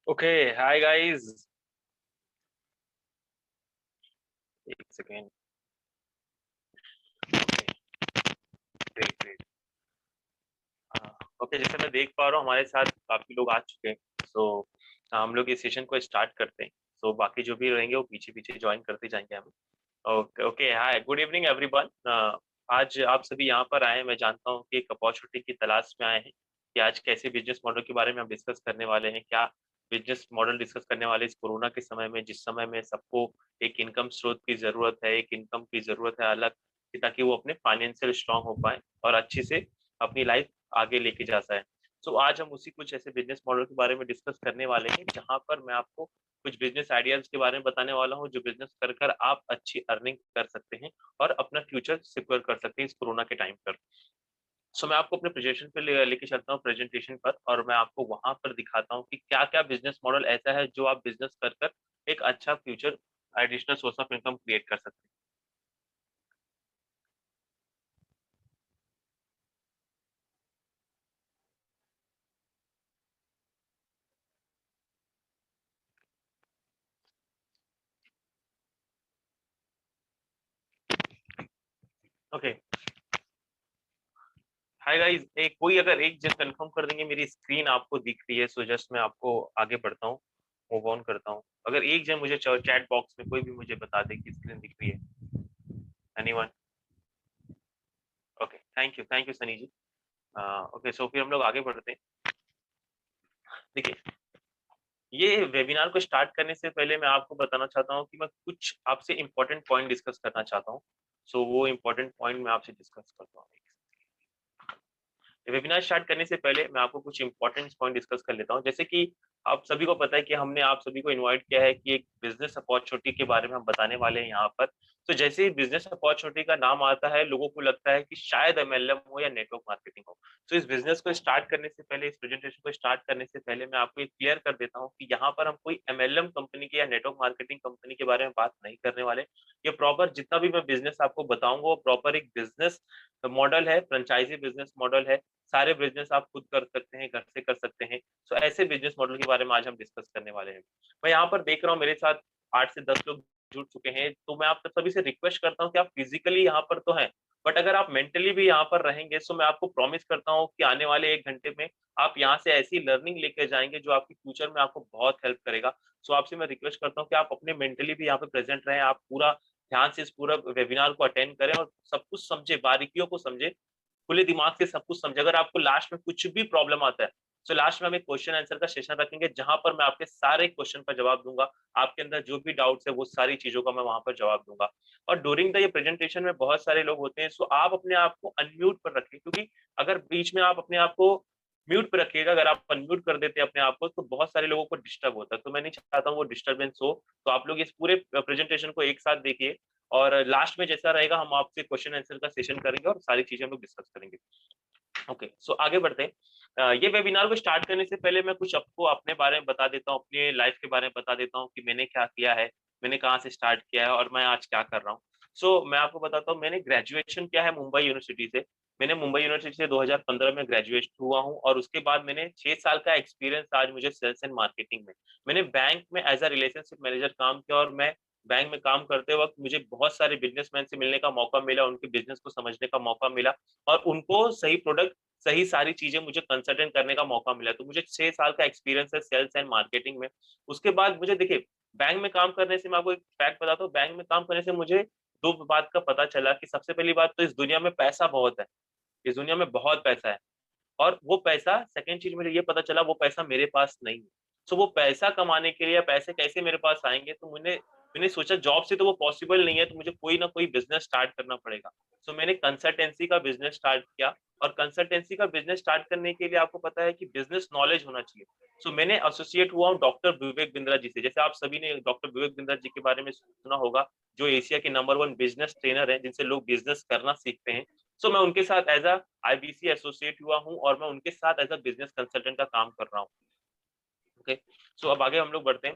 Okay, hi guys. एक second. Great great. Okay, जैसे मैं देख पा रहा हूँ हमारे साथ काफी लोग आ चुके हैं। सो हम लोग इस सेशन को स्टार्ट करते हैं। सो बाकी जो भी रहेंगे वो पीछे पीछे ज्वाइन करते जाएंगे हम। ओके ओके, हाय, गुड इवनिंग एवरीवन। आज आप सभी यहाँ पर आए हैं, मैं जानता हूँ कि एक अपॉर्चुनिटी की तलाश में आए हैं कि आज कैसे बिजनेस मॉडल के बारे में हम डिस्कस करने वाले हैं। क्या बिजनेस मॉडल डिस्कस करने वाले इस कोरोना के समय में, जिस समय में सबको एक इनकम स्रोत की जरूरत है, एक इनकम की जरूरत है अलग, ताकि वो अपने फाइनेंशियल स्ट्रांग हो पाए और अच्छे से अपनी लाइफ आगे लेके जा पाए। सो आज हम उसी कुछ ऐसे बिजनेस मॉडल के बारे में डिस्कस करने वाले हैं, जहां पर मैं आपको कुछ बिजनेस आइडियाज के बारे में बताने वाला हूँ, जो बिजनेस कर कर आप अच्छी अर्निंग कर सकते हैं और अपना फ्यूचर सिक्योर कर सकते हैं इस कोरोना के टाइम पर। सो मैं आपको अपने प्रेजेंटेशन पे लेके चलता हूँ, प्रेजेंटेशन पर, और मैं आपको वहां पर दिखाता हूँ कि क्या क्या बिजनेस मॉडल ऐसा है जो आप बिजनेस कर कर एक अच्छा future additional source of income create कर सकते हैं। ओके, हाय गाइस, एक कोई अगर एक जस्ट कंफर्म कर देंगे मेरी स्क्रीन आपको दिख रही है, सो जस्ट मैं आपको आगे बढ़ता हूँ, मूव ऑन करता हूँ। अगर एक जन मुझे चैट बॉक्स में कोई भी मुझे बता दे कि स्क्रीन दिख रही है। Anyone? Okay, thank you Sunny ji. Okay, so फिर हम लोग आगे बढ़ते हैं। देखिए, ये वेबिनार को स्टार्ट करने से पहले मैं आपको बताना चाहता हूँ कि मैं कुछ आपसे इंपॉर्टेंट पॉइंट डिस्कस करना चाहता हूँ। सो वो इंपॉर्टेंट पॉइंट मैं आपसे डिस्कस करता हूँ। वेबिनार स्टार्ट करने से पहले मैं आपको कुछ इंपॉर्टेंट पॉइंट डिस्कस कर लेता हूँ। जैसे कि आप सभी को पता है कि हमने आप सभी को इनवाइट किया है कि एक बिजनेस अपॉर्चुनिटी के बारे में हम बताने वाले हैं यहाँ पर। तो जैसे ही बिजनेस अपॉर्चुनिटी का नाम आता है, लोगों को लगता है कि शायद एमएलएम हो या नेटवर्क मार्केटिंग हो। तो इस बिजनेस को स्टार्ट करने से पहले, इस प्रेजेंटेशन को स्टार्ट करने से पहले मैं आपको ये क्लियर कर देता हूँ कि यहाँ पर हम कोई एमएलएम कंपनी के या नेटवर्क मार्केटिंग कंपनी के बारे में बात नहीं करने वाले। ये प्रॉपर जितना भी मैं बिजनेस आपको बताऊंगा वो प्रॉपर एक बिजनेस मॉडल है, फ्रेंचाइजी बिजनेस मॉडल है। सारे बिजनेस आप खुद कर सकते हैं, घर से कर सकते हैं। सो ऐसे बिजनेस मॉडल के बारे में आज हम डिस्कस करने वाले हैं। मैं यहाँ पर देख रहा हूँ मेरे साथ 8 से 10 लोग जुड़ चुके हैं, तो मैं आप सभी से रिक्वेस्ट करता हूँ कि आप फिजिकली यहाँ पर तो हैं, बट अगर आप मेंटली भी यहाँ पर रहेंगे, तो मैं आपको प्रॉमिस करता हूँ कि आने वाले 1 घंटे में आप यहाँ से ऐसी लर्निंग लेके जाएंगे जो आपकी फ्यूचर में आपको बहुत हेल्प करेगा। सो आपसे मैं रिक्वेस्ट करता हूँ कि आप अपने मेंटली भी यहाँ पे प्रेजेंट रहें, आप पूरा ध्यान से इस पूरा वेबिनार को अटेंड करें और सब कुछ समझे, बारीकियों को समझे, खुले दिमाग से सब कुछ समझे। अगर आपको लास्ट में कुछ भी प्रॉब्लम आता है, तो लास्ट में हम एक क्वेश्चन आंसर का सेशन रखेंगे, जहां पर मैं आपके सारे क्वेश्चन का जवाब दूंगा। आपके अंदर जो भी डाउट्स है वो सारी चीजों का मैं वहां पर जवाब दूंगा। और ड्यूरिंग द ये प्रेजेंटेशन में बहुत सारे लोग होते हैं, सो आप अपने आप को अनम्यूट पर रखें, क्योंकि अगर बीच में आप अपने आप को म्यूट पर रखिएगा, अगर आप अनम्यूट कर देते हैं अपने आप को, तो बहुत सारे लोगों को डिस्टर्ब होता है। तो मैं नहीं चाहता हूँ वो डिस्टर्बेंस हो। तो आप लोग इस पूरे प्रेजेंटेशन को एक साथ देखिए, और लास्ट में जैसा रहेगा हम आपसे क्वेश्चन आंसर का सेशन करेंगे और सारी चीजें हम लोग डिस्कस करेंगे। ओके, सो आगे बढ़ते हैं। ये वेबिनार को स्टार्ट करने से पहले मैं कुछ आपको अपने बारे में बता देता हूँ, अपने लाइफ के बारे में बता देता हूँ कि मैंने क्या किया है, मैंने कहाँ से स्टार्ट किया है और मैं आज क्या कर रहा हूँ। मैं आपको बताता हूँ, मैंने ग्रेजुएशन किया है मुंबई यूनिवर्सिटी से। मैंने मुंबई यूनिवर्सिटी से 2015 में ग्रेजुएट हुआ हूँ, और उसके बाद मैंने 6 साल का एक्सपीरियंस आज मुझे सेल्स एंड मार्केटिंग में। मैंने बैंक में एज अ रिलेशनशिप मैनेजर काम किया, और मैं बैंक में काम करते वक्त मुझे बहुत सारे बिजनेसमैन से मिलने का मौका मिला, उनके बिजनेस को समझने का मौका मिला, और उनको सही प्रोडक्ट, सही सारी चीजें मुझे कंसल्टेंट करने का मौका मिला। तो मुझे 6 साल का एक्सपीरियंस है सेल्स एंड मार्केटिंग में। उसके बाद मुझे देखिए, बैंक में काम करने से, मैं आपको एक फैक्ट बताता हूँ, बैंक में काम करने से मुझे दो बात का पता चला कि सबसे पहली बात तो इस दुनिया में पैसा बहुत है, इस दुनिया में बहुत पैसा है। और वो पैसा, सेकंड चीज मुझे ये पता चला, वो पैसा मेरे पास नहीं है। वो पैसा कमाने के लिए, पैसे कैसे मेरे पास आएंगे, तो मैंने मैंने सोचा जॉब से तो वो पॉसिबल नहीं है, तो मुझे कोई ना कोई बिजनेस स्टार्ट करना पड़ेगा। मैंने कंसल्टेंसी का बिजनेस स्टार्ट किया। और कंसल्टेंसी का बिजनेस स्टार्ट करने के लिए आपको पता है कि बिजनेस नॉलेज होना चाहिए। मैंने एसोसिएट हुआ हूँ डॉक्टर विवेक बिंद्रा जी से। जैसे आप सभी ने डॉक्टर विवेक बिंद्रा जी के बारे में सुना होगा, जो एशिया के नंबर 1 बिजनेस ट्रेनर है, जिनसे लोग बिजनेस करना सीखते हैं। मैं उनके साथ एज अ आईबीसी एसोसिएट हुआ हूँ, और मैं उनके साथ एज अ बिजनेस कंसल्टेंट का काम कर रहा हूँ। ओके, अब आगे हम लोग बढ़ते हैं।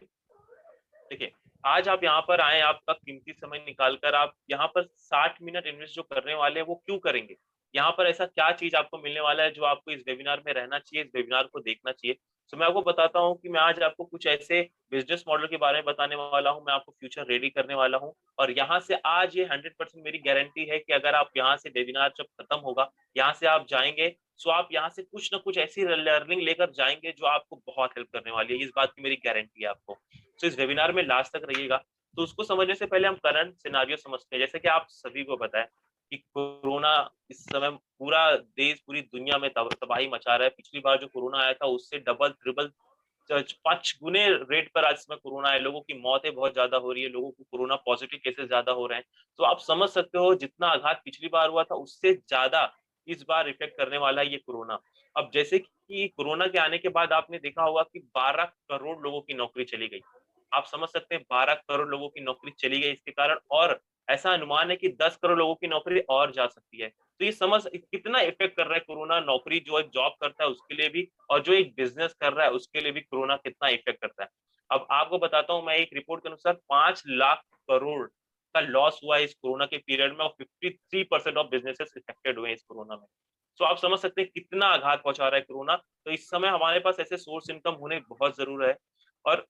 देखिए, आज आप यहाँ पर आए, आपका कीमती समय निकालकर आप यहाँ पर 60 मिनट इन्वेस्ट जो करने वाले हैं, वो क्यों करेंगे? यहाँ पर ऐसा क्या चीज आपको मिलने वाला है जो आपको इस वेबिनार में रहना चाहिए, इस वेबिनार को देखना चाहिए? सो मैं आपको बताता हूँ कि मैं आज आपको कुछ ऐसे बिजनेस मॉडल के बारे में बताने वाला हूँ, मैं आपको फ्यूचर रेडी करने वाला हूँ। और यहाँ से आज ये 100% मेरी गारंटी है कि अगर आप यहाँ से वेबिनार जब खत्म होगा, यहाँ से आप जाएँगे, सो आप यहाँ से कुछ न कुछ ऐसी लर्निंग लेकर जाएँगे जो आपको बहुत हेल्प करने वाली है। इस बात की मेरी गारंटी है आपको। सो इस वेबिनार में लास्ट तक रहिएगा। तो उसको समझने से पहले हम करंट सिनेरियो समझते हैं। जैसे कि आप सभी को पता है कि कोरोना इस समय पूरा देश, पूरी दुनिया में तबाही मचा रहा है। पिछली बार जो कोरोना आया था उससे डबल, ट्रिपल 5 गुने रेट पर आज इसमें कोरोना है। लोगों की मौतें बहुत ज़्यादा हो रही है, लोगों को कोरोना पॉजिटिव केसेस ज़्यादा हो रहे हैं। तो आप समझ सकते हो जितना आघात पिछली बार हुआ था उससे ज़्यादा इस बार इफ़ेक्ट करने वाला है ये कोरोना। अब जैसे कि कोरोना के आने के बाद आपने देखा होगा कि 12 करोड़ लोगों की नौकरी चली गई। आप समझ सकते हैं 12 करोड़ लोगों की नौकरी चली गई इसके कारण, और ऐसा अनुमान है कि 10 करोड़ लोगों की नौकरी और जा सकती है। तो ये समझ कितना इफ़ेक्ट कर रहा है कोरोना, नौकरी जो एक जॉब करता है उसके लिए भी, और जो एक बिज़नेस कर रहा है उसके लिए भी कोरोना कितना इफ़ेक्ट करता है। अब आपको बताता हूँ, मैं एक रिपोर्ट के अनुसार 5 लाख करोड़ का लॉस हुआ है इस कोरोना के पीरियड में, और 53% ऑफ बिज़नेसेस इफ़ेक्टेड हुए हैं इस कोरोना में। तो आप समझ सकते हैं कितना आघात पहुँचा रहा है कोरोना। तो इस समय हमारे पास ऐसे सोर्स इनकम होने बहुत ज़रूर है। और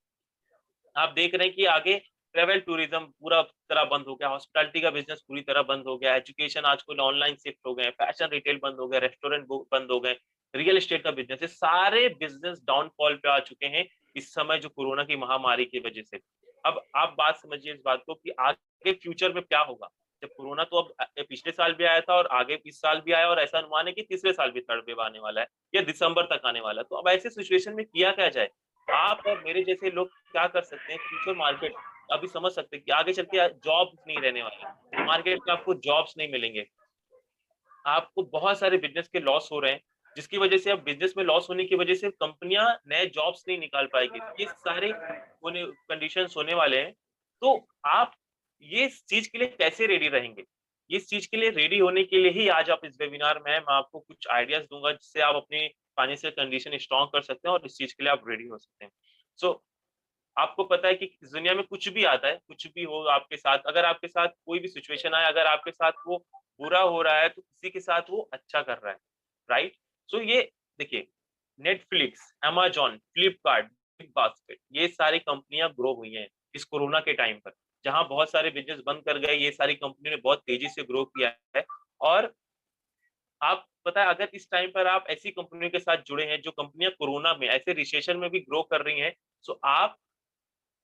आप देख रहे हैं कि आगे ट्रैवल टूरिज्म पूरा तरह बंद हो गया, हॉस्पिटैलिटी का बिज़नेस पूरी तरह बंद हो गया, एजुकेशन आजकल ऑनलाइन शिफ्ट हो गए, फैशन रिटेल बंद हो गया, रेस्टोरेंट बंद हो गए, रियल एस्टेट का बिज़नेस, ये सारे बिज़नेस डाउनफॉल पे आ चुके हैं इस समय जो कोरोना की महामारी की वजह से। अब आप बात समझिए इस बात को कि आगे फ्यूचर में क्या होगा? जब कोरोना तो अब पिछले साल भी आया था और आगे इस साल भी आया, और ऐसा अनुमान है कि तीसरे साल भी थर्ड वेव आने वाला है या दिसंबर तक आने वाला है। तो अब ऐसे सिचुएशन में किया क्या जाए? आप और मेरे जैसे लोग क्या कर सकते हैं, फ्यूचर मार्केट अभी समझ सकते हैं कि आगे चल के जॉब्स नहीं रहने वाले। मार्केट में आपको जॉब्स नहीं मिलेंगे। आपको बहुत सारे बिज़नेस के लॉस हो रहे हैं, जिसकी वजह से अब बिज़नेस में लॉस होने की वजह से कंपनियाँ नए जॉब्स नहीं निकाल पाएँगी। ये सारे होने कंडीशंस होने वाले हैं। तो आप ये इस चीज़ के लिए कैसे रेडी रहेंगे? इस चीज़ के लिए रेडी होने के लिए ही आज आप इस वेबिनार में हैं। मैं आपको कुछ आइडियाज़ दूँगा जिससे आप अपनी फाइनेंशियल कंडीशन स्ट्रॉन्ग कर सकते हैं और इस चीज़ के लिए आप रेडी हो सकते हैं। सो आपको पता है कि इस दुनिया में कुछ भी आता है, कुछ भी हो आपके साथ, अगर आपके साथ कोई भी सिचुएशन आए, अगर आपके साथ वो बुरा हो रहा है, तो किसी के साथ वो अच्छा कर रहा है, राइट? सो ये देखिए, Netflix, Amazon, Flipkart, big basket, ये सारी कंपनियाँ ग्रो हुई हैं इस कोरोना के टाइम पर। जहाँ बहुत सारे बिज़नेस बंद कर गए, ये सारी कंपनियों ने बहुत तेज़ी से ग्रो किया है। और आप पता है, अगर इस टाइम पर आप ऐसी कंपनियों के साथ जुड़े हैं, जो कंपनियाँ कोरोना में ऐसे रिसेशन में भी ग्रो कर रही हैं, सो आप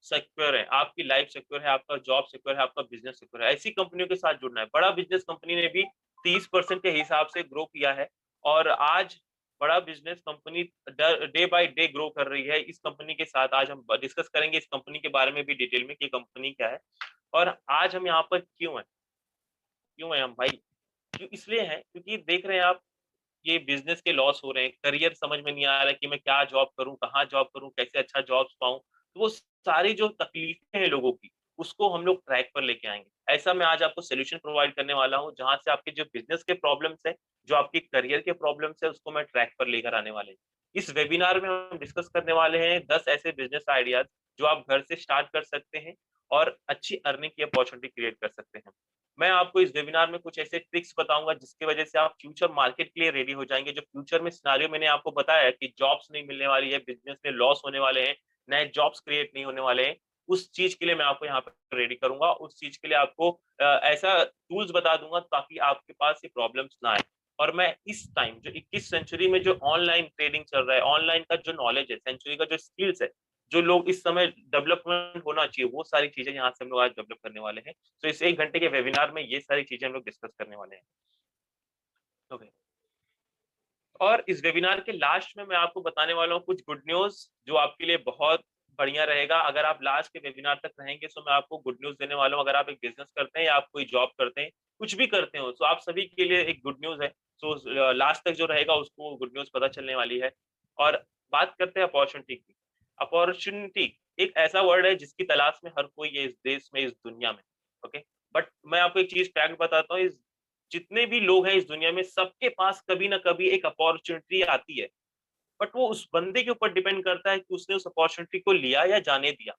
सिक्योर है, आपकी लाइफ सिक्योर है, आपका जॉब सिक्योर है, आपका बिज़नेस सिक्योर है। ऐसी कंपनियों के साथ जुड़ना है। बड़ा बिज़नेस कंपनी ने भी 30% के हिसाब से ग्रो किया है, और आज बड़ा business company day by day grow कर रही है। इस कंपनी के साथ आज हम डिस्कस करेंगे इस कंपनी के बारे में भी डिटेल में कि कंपनी क्या है, और आज हम यहाँ पर क्यों हैं? क्यों हैं हम भाई? क्यों इसलिए हैं क्योंकि देख रहे हैं आप, ये बिज़नेस के लॉस हो रहे हैं, करियर समझ में नहीं आ रहा है कि मैं क्या जॉब करूँ, कहाँ जॉब करूँ, कैसे अच्छा जॉब्स पाऊँ। तो वो सारी जो तकलीफ़ें हैं लोगों की, उसको हम लोग ट्रैक पर लेके आएँगे। ऐसा मैं आज आपको सॉल्यूशन प्रोवाइड करने वाला हूँ, जहाँ से आपके जो बिज़नेस के प्रॉब्लम्स हैं, जो आपके करियर के प्रॉब्लम्स हैं, उसको मैं ट्रैक पर लेकर आने वाले हैं। इस वेबिनार में हम डिस्कस करने वाले हैं 10 ऐसे बिज़नेस आइडियाज़, जो आप घर से स्टार्ट कर सकते हैं और अच्छी अर्निंग की अपॉर्च्युनिटी क्रिएट कर सकते हैं। मैं आपको इस वेबिनार में कुछ ऐसे ट्रिक्स बताऊँगा जिसकी वजह से आप फ्यूचर मार्केट के लिए रेडी हो जाएँगे। जो फ्यूचर में सिनेरियो मैंने आपको बताया है कि जॉब्स नहीं मिलने वाली है, बिज़नेस में लॉस होने वाले हैं, नए जॉब्स क्रिएट नहीं होने वाले हैं, उस चीज़ के लिए मैं आपको यहाँ पे रेडी करूँगा। उस चीज़ के लिए आपको ऐसा टूल्स बता दूँगा ताकि आपके पास ये प्रॉब्लम्स ना आए। और मैं इस टाइम जो 21 सेंचुरी में जो ऑनलाइन ट्रेडिंग चल रहा है, ऑनलाइन का जो नॉलेज है, सेंचुरी का जो स्किल्स है, जो लोग इस समय डेवलपमेंट होना चाहिए, वो सारी चीज़ें यहाँ से हम लोग आज डेवलप करने वाले हैं। तो इस 1 घंटे के वेबिनार में ये सारी चीज़ें हम लोग डिस्कस करने वाले हैं। ओके। और इस वेबिनार के लास्ट में मैं आपको बताने वाला हूँ कुछ गुड न्यूज़, जो आपके लिए बहुत बढ़िया रहेगा। अगर आप लास्ट के वेबिनार तक रहेंगे, तो मैं आपको गुड न्यूज़ देने वाला हूँ। अगर आप एक बिज़नेस करते हैं या आप कोई जॉब करते हैं, कुछ भी करते हो, तो आप सभी के लिए एक गुड न्यूज़ है। सो लास्ट तक जो रहेगा उसको गुड न्यूज़ पता चलने वाली है। और बात करते हैं अपॉर्च्युनिटी की। अपॉर्च्युनिटी एक ऐसा वर्ड है जिसकी तलाश में हर कोई है इस देश में, इस दुनिया में, ओके? बट मैं आपको एक चीज़ फैक्ट बताता हूँ, इस जितने भी लोग हैं इस दुनिया में, सबके पास कभी ना कभी एक अपॉर्च्युनिटी आती है। बट वो उस बंदे के ऊपर डिपेंड करता है कि उसने उस अपॉर्च्युनिटी को लिया या जाने दिया।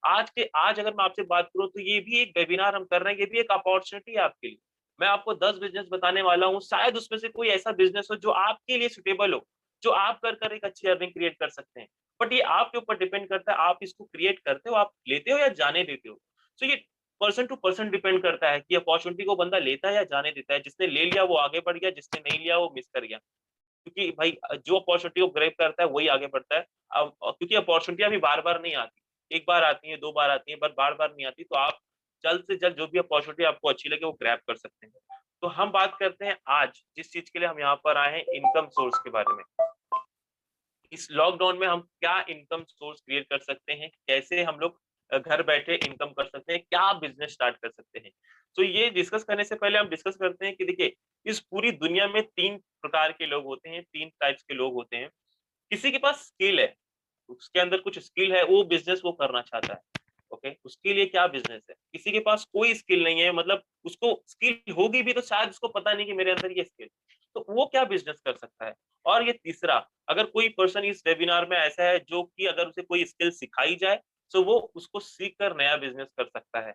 आज अगर मैं आपसे बात करूँ, तो ये भी एक वेबिनार हम कर रहे हैं, ये भी एक अपॉर्च्युनिटी है आपके लिए। मैं आपको 10 बिज़नेस बताने वाला हूँ, शायद उसमें से कोई ऐसा बिज़नेस हो जो आपके लिए सूटेबल हो, जो आप कर कर एक अच्छी अर्निंग क्रिएट कर सकते हैं। बट ये आपके ऊपर डिपेंड करता है, आप इसको क्रिएट करते हो, आप लेते हो या जाने देते हो। तो ये पर्सन टू पर्सन डिपेंड करता है कि अपॉर्चुनिटी को बंदा लेता है या जाने देता है। जिसने ले लिया वो आगे बढ़ गया, जिसने नहीं लिया वो मिस कर गया। क्योंकि भाई जो अपॉर्चुनिटी को ग्रैब करता है वही आगे बढ़ता है। अब क्योंकि अपॉर्चुनिटियां भी बार-बार नहीं आती। एक बार आती है, 2 बार आती है, पर बार-बार नहीं आती। तो आप जल्द से जल्द जो भी अपॉर्चुनिटी आपको अच्छी लगे वो ग्रैब कर सकते हैं। तो हम बात करते हैं आज जिस चीज़ के लिए हम यहाँ पर आए हैं, इनकम सोर्स के बारे में। इस लॉकडाउन में हम क्या इनकम सोर्स क्रिएट कर सकते हैं? कैसे हम लोग घर बैठे इनकम कर सकते हैं? क्या बिज़नेस स्टार्ट कर सकते हैं? तो ये डिस्कस करने से पहले हम डिस्कस करते हैं कि देखिए, इस पूरी दुनिया में 3 प्रकार के लोग होते हैं, 3 टाइप्स के लोग होते हैं। किसी के पास स्किल है, उसके अंदर कुछ स्किल है, वो बिज़नेस वो करना चाहता है, ओके? उसके लिए क्या बिज़नेस है? किसी के पास कोई स्किल नहीं है, मतलब उसको स्किल होगी भी तो शायद उसको पता नहीं कि मेरे अंदर ये स्किल, तो वो क्या बिज़नेस कर सकता है? और ये तीसरा, अगर कोई पर्सन इस वेबिनार में ऐसा है जो कि अगर उसे कोई स्किल सिखाई जाए, तो वो उसको सीख कर नया बिज़नेस कर सकता है।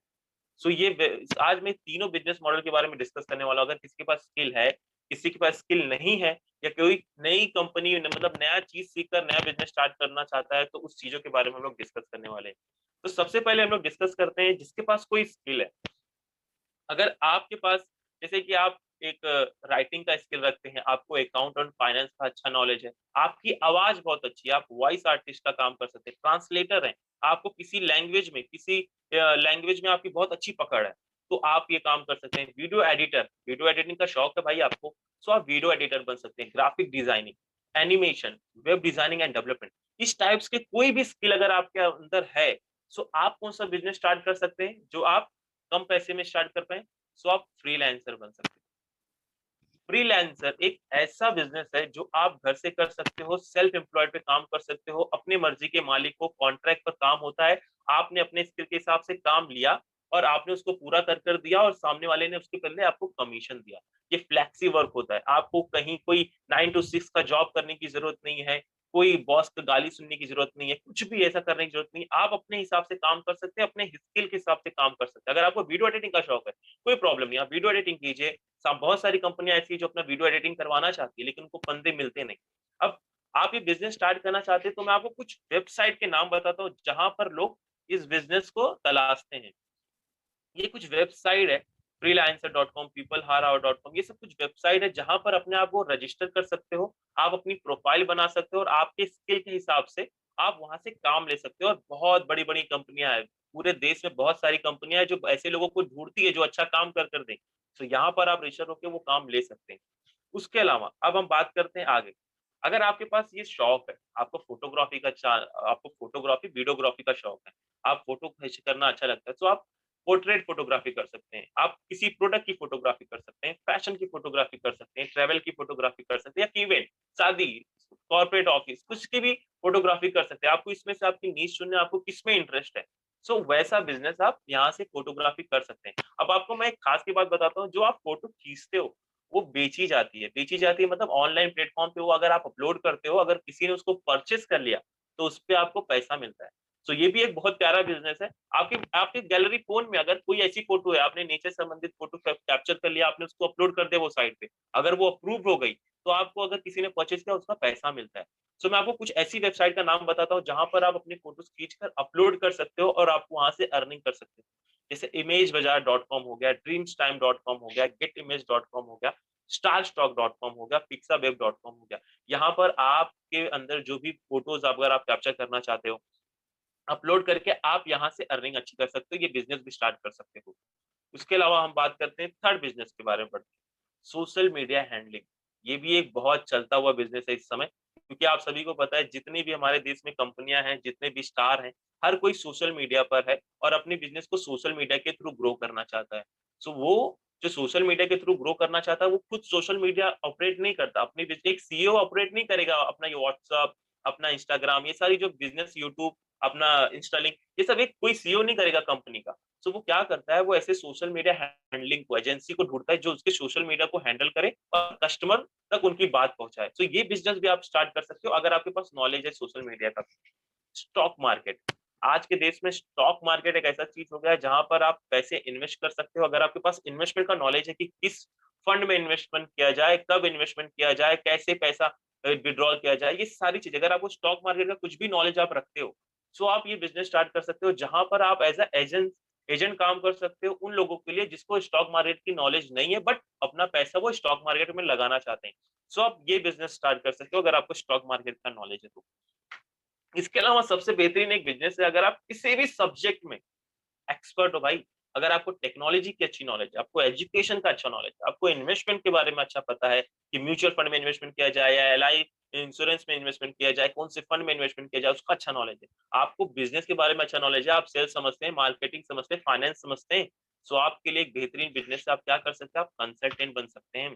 सो ये आज मैं तीनों बिजनेस मॉडल के बारे में डिस्कस करने वाला हूँ। अगर किसी के पास स्किल है, किसी के पास स्किल नहीं है, या कोई नई कंपनी मतलब नया चीज सीखकर नया बिजनेस स्टार्ट करना चाहता है, तो उस चीजों के बारे में हम लोग डिस्कस करने वाले हैं। तो सबसे पहले हम लोग डिस्कस करते हैं जिसके पास कोई स्किल है। अगर आपके पास, जैसे कि आप एक राइटिंग का स्किल रखते हैं, आपको अकाउंट और फाइनेंस का अच्छा नॉलेज है, आपकी आवाज बहुत अच्छी है, आप वॉइस आर्टिस्ट का काम कर सकते हैं, ट्रांसलेटर हैं, आपको किसी लैंग्वेज में, किसी लैंग्वेज में आपकी बहुत अच्छी पकड़ है, तो आप ये काम कर सकते हैं। वीडियो एडिटर, वीडियो एडिटिंग का शौक है भाई आपको, सो आप वीडियो एडिटर बन सकते हैं। Graphic designing, animation, web designing and development, इस टाइप्स के कोई भी स्किल अगर आपके अंदर है, सो आप कौन सा बिजनेस स्टार्ट कर सकते हैं जो आप कम पैसे में स्टार्ट कर पाए? सो आप फ्रीलांसर बन सकते हैं। फ्रीलांसर एक ऐसा बिजनेस है जो आप घर से कर सकते हो, सेल्फ एम्प्लॉयड पे काम कर सकते हो, अपने मर्जी के मालिक हो, कॉन्ट्रैक्ट पर काम होता है। आपने अपने स्किल के हिसाब से काम लिया और आपने उसको पूरा कर दिया और सामने वाले ने उसके बदले आपको कमीशन दिया। ये फ्लेक्सी वर्क होता है। आपको कहीं कोई 9 टू 6 का जॉब करने की ज़रूरत नहीं है, कोई बॉस का गाली सुनने की ज़रूरत नहीं है, कुछ भी ऐसा करने की ज़रूरत नहीं है। आप अपने हिसाब से काम कर सकते हैं, अपने स्किल के हिसाब से काम कर सकते हैं। अगर आपको वीडियो एडिटिंग का शौक है, कोई प्रॉब्लम नहीं, आप वीडियो एडिटिंग कीजिए। बहुत सारी कंपनियां ऐसी है जो अपना वीडियो एडिटिंग करवाना चाहती है, लेकिन उनको बंदे मिलते नहीं। अब आप ये बिजनेस स्टार्ट करना चाहते हैं, तो मैं आपको कुछ वेबसाइट के नाम बताता हूँ जहां पर लोग इस बिजनेस को तलाशते हैं। ये कुछ वेबसाइट है, freelancer.com, peoplehara.com, ये सब कुछ वेबसाइट है जहां पर अपने आप को रजिस्टर कर सकते हो। आप अपनी प्रोफाइल बना सकते हो और आपके स्किल के हिसाब से आप वहां से काम ले सकते हो। और बहुत बड़ी बड़ी कंपनियां हैं, पूरे देश में बहुत सारी कंपनियां हैं जो ऐसे लोगों को ढूंढती है जो अच्छा काम कर दें। तो यहाँ पर आप रजिस्टर होकर वो काम ले सकते हैं। उसके अलावा अब हम बात करते हैं आगे। अगर आपके पास ये शौक है, आपको फोटोग्राफी का आपको फोटोग्राफी, वीडियोग्राफी का शौक है, आप फोटो खींच करना अच्छा लगता है, तो आप पोर्ट्रेट फोटोग्राफी कर सकते हैं, आप किसी प्रोडक्ट की फोटोग्राफी कर सकते हैं, फैशन की फोटोग्राफी कर सकते हैं, ट्रैवल की फोटोग्राफी कर सकते हैं, या इवेंट, शादी, कॉर्पोरेट ऑफिस, कुछ की भी फोटोग्राफी कर सकते हैं। आपको इसमें से आपकी नीश चुनना है, आपको किसमें इंटरेस्ट है, सो वैसा बिजनेस आप यहाँ से फोटोग्राफी कर सकते हैं। अब आपको मैं एक खास की बात बताता हूँ, जो आप फोटो खींचते हो वो बेची जाती है। बेची जाती है मतलब ऑनलाइन प्लेटफॉर्म पे वो अगर आप अपलोड करते हो, अगर किसी ने उसको परचेज कर लिया, तो उसपे आपको पैसा मिलता है। सो ये भी एक बहुत प्यारा बिज़नेस है। आपकी आपकी गैलरी फ़ोन में अगर कोई ऐसी फ़ोटो है, आपने नेचर से संबंधित फ़ोटो कैप्चर कर लिया, आपने उसको अपलोड कर दिया वो साइट पे, अगर वो अप्रूव हो गई, तो आपको अगर किसी ने परचेज़ किया उसका पैसा मिलता है। सो मैं आपको कुछ ऐसी वेबसाइट का नाम बताता हूँ, जहाँ पर आप अपनी फ़ोटोज़ खींचकर अपलोड कर सकते हो और आप वहाँ से अर्निंग कर सकते हो। जैसे इमेजबाज़ार.com हो गया, ड्रीम्सटाइम.com हो गया, गेटिमेज.com हो गया, स्टारस्टॉक.com हो गया, पिक्सावेब.com हो गया। यहाँ पर आपके अंदर जो भी फ़ोटोज़ अगर आप कैप्चर करना चाहते हो, अपलोड करके आप यहाँ से अर्निंग अच्छी कर सकते हो, ये बिज़नेस भी स्टार्ट कर सकते हो। उसके अलावा हम बात करते हैं थर्ड बिज़नेस के बारे में बढ़ते हैं, सोशल मीडिया हैंडलिंग। ये भी एक बहुत चलता हुआ बिज़नेस है इस समय, क्योंकि आप सभी को पता है जितनी भी हमारे देश में कंपनियाँ हैं, जितने भी स्टार हैं, हर कोई सोशल मीडिया पर है और अपने बिज़नेस को सोशल मीडिया के थ्रू ग्रो करना चाहता है। सो वो जो सोशल मीडिया के थ्रू ग्रो करना चाहता है, वो खुद सोशल मीडिया ऑपरेट नहीं करता। अपनी एक सीईओ ऑपरेट नहीं करेगा अपना ये व्हाट्सएप, अपना इंस्टाग्राम, ये सारी जो बिज़नेस, यूट्यूब, अपना इंस्टालिंक, ये सब एक कोई सीईओ नहीं करेगा कंपनी का। सो वो क्या करता है, वो ऐसे सोशल मीडिया हैंडलिंग को, एजेंसी को ढूँढता है जो उसके सोशल मीडिया को हैंडल करे और कस्टमर तक उनकी बात पहुँचाए। तो ये बिज़नेस भी आप स्टार्ट कर सकते हो अगर आपके पास नॉलेज है सोशल मीडिया का। स्टॉक मार्केट, आज के देश में स्टॉक मार्केट एक ऐसा चीज़ हो गया है जहाँ पर आप पैसे इन्वेस्ट कर सकते हो। अगर आपके पास इन्वेस्टमेंट का नॉलेज है कि किस फंड में इन्वेस्टमेंट किया जाए, कब इन्वेस्टमेंट किया जाए, कैसे पैसा विड्रॉल किया जाए, ये सारी चीजें। अगर आपको स्टॉक मार्केट का कुछ भी नॉलेज आप रखते हो, सो आप ये बिजनेस स्टार्ट कर सकते हो, जहां पर आप एज एजेंट एजेंट काम कर सकते हो उन लोगों के लिए जिसको स्टॉक मार्केट की नॉलेज नहीं है, बट अपना पैसा वो स्टॉक मार्केट में लगाना चाहते हैं। सो आप ये बिजनेस स्टार्ट कर सकते हो अगर आपको स्टॉक मार्केट का नॉलेज है तो। इसके अलावा सबसे बेहतरीन एक बिजनेस है अगर आप किसी भी सब्जेक्ट में एक्सपर्ट हो भाई। अगर आपको टेक्नोलॉजी की अच्छी नॉलेज है, आपको एजुकेशन का अच्छा नॉलेज है, आपको इन्वेस्टमेंट के बारे में अच्छा पता है कि म्यूचुअल फंड में इन्वेस्टमेंट किया जाए या एलआई इंश्योरेंस में इन्वेस्टमेंट किया जाए, कौन से फंड में इन्वेस्टमेंट किया जाए, उसका अच्छा नॉलेज है। आपको बिजनेस के बारे में अच्छा नॉलेज है, आप सेल्स समझते हैं, मार्केटिंग समझते हैं, फाइनेंस समझते हैं, सो आपके लिए एक बेहतरीन बिजनेस से आप क्या कर सकते हैं, आप कंसल्टेंट बन सकते हैं।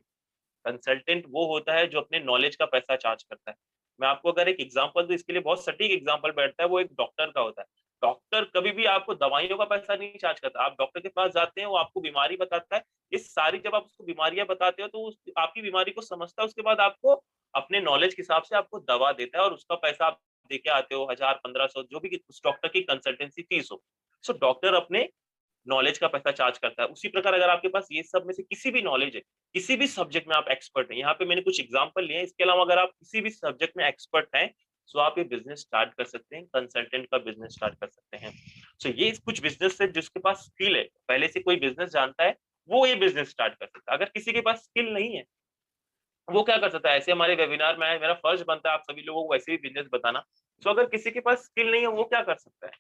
कंसल्टेंट वो होता है जो अपने नॉलेज का पैसा चार्ज करता है। मैं आपको अगर एक एग्जांपल दूं, इसके लिए बहुत सटीक एग्जांपल बैठता है, वो एक डॉक्टर का होता है। डॉक्टर कभी भी आपको दवाइयों का पैसा नहीं चार्ज करता। आप डॉक्टर के पास जाते हैं, वो आपको बीमारी बताता है, ये सारी जब आप उसको बीमारियां बताते हो तो आपकी बीमारी को समझता है, उसके बाद आपको अपने नॉलेज के हिसाब से आपको दवा देता है और उसका पैसा आप दे के आते हो, 1000 1500 जो भी उस डॉक्टर की कंसल्टेंसी फीस हो। सो डॉक्टर अपने नॉलेज का पैसा चार्ज करता है। उसी प्रकार अगर आपके पास ये सब में से किसी भी नॉलेज है, किसी भी सब्जेक्ट में आप एक्सपर्ट हैं, यहाँ पे मैंने कुछ एग्जांपल लिए हैं, इसके अलावा अगर आप किसी भी सब्जेक्ट में एक्सपर्ट हैं, सो आप ये बिजनेस स्टार्ट कर सकते हैं, कंसल्टेंट का बिजनेस स्टार्ट कर सकते हैं। सो ये कुछ बिजनेस है जिसके पास स्किल है, पहले से कोई बिजनेस जानता है, वो ये बिजनेस स्टार्ट कर सकता है। अगर किसी के पास स्किल नहीं है, वो क्या कर सकता है, ऐसे हमारे वेबिनार में मेरा फर्ज बनता है आप सभी लोगों को ऐसे ही बिजनेस बताना। तो अगर किसी के पास स्किल नहीं है, वो क्या कर सकता है,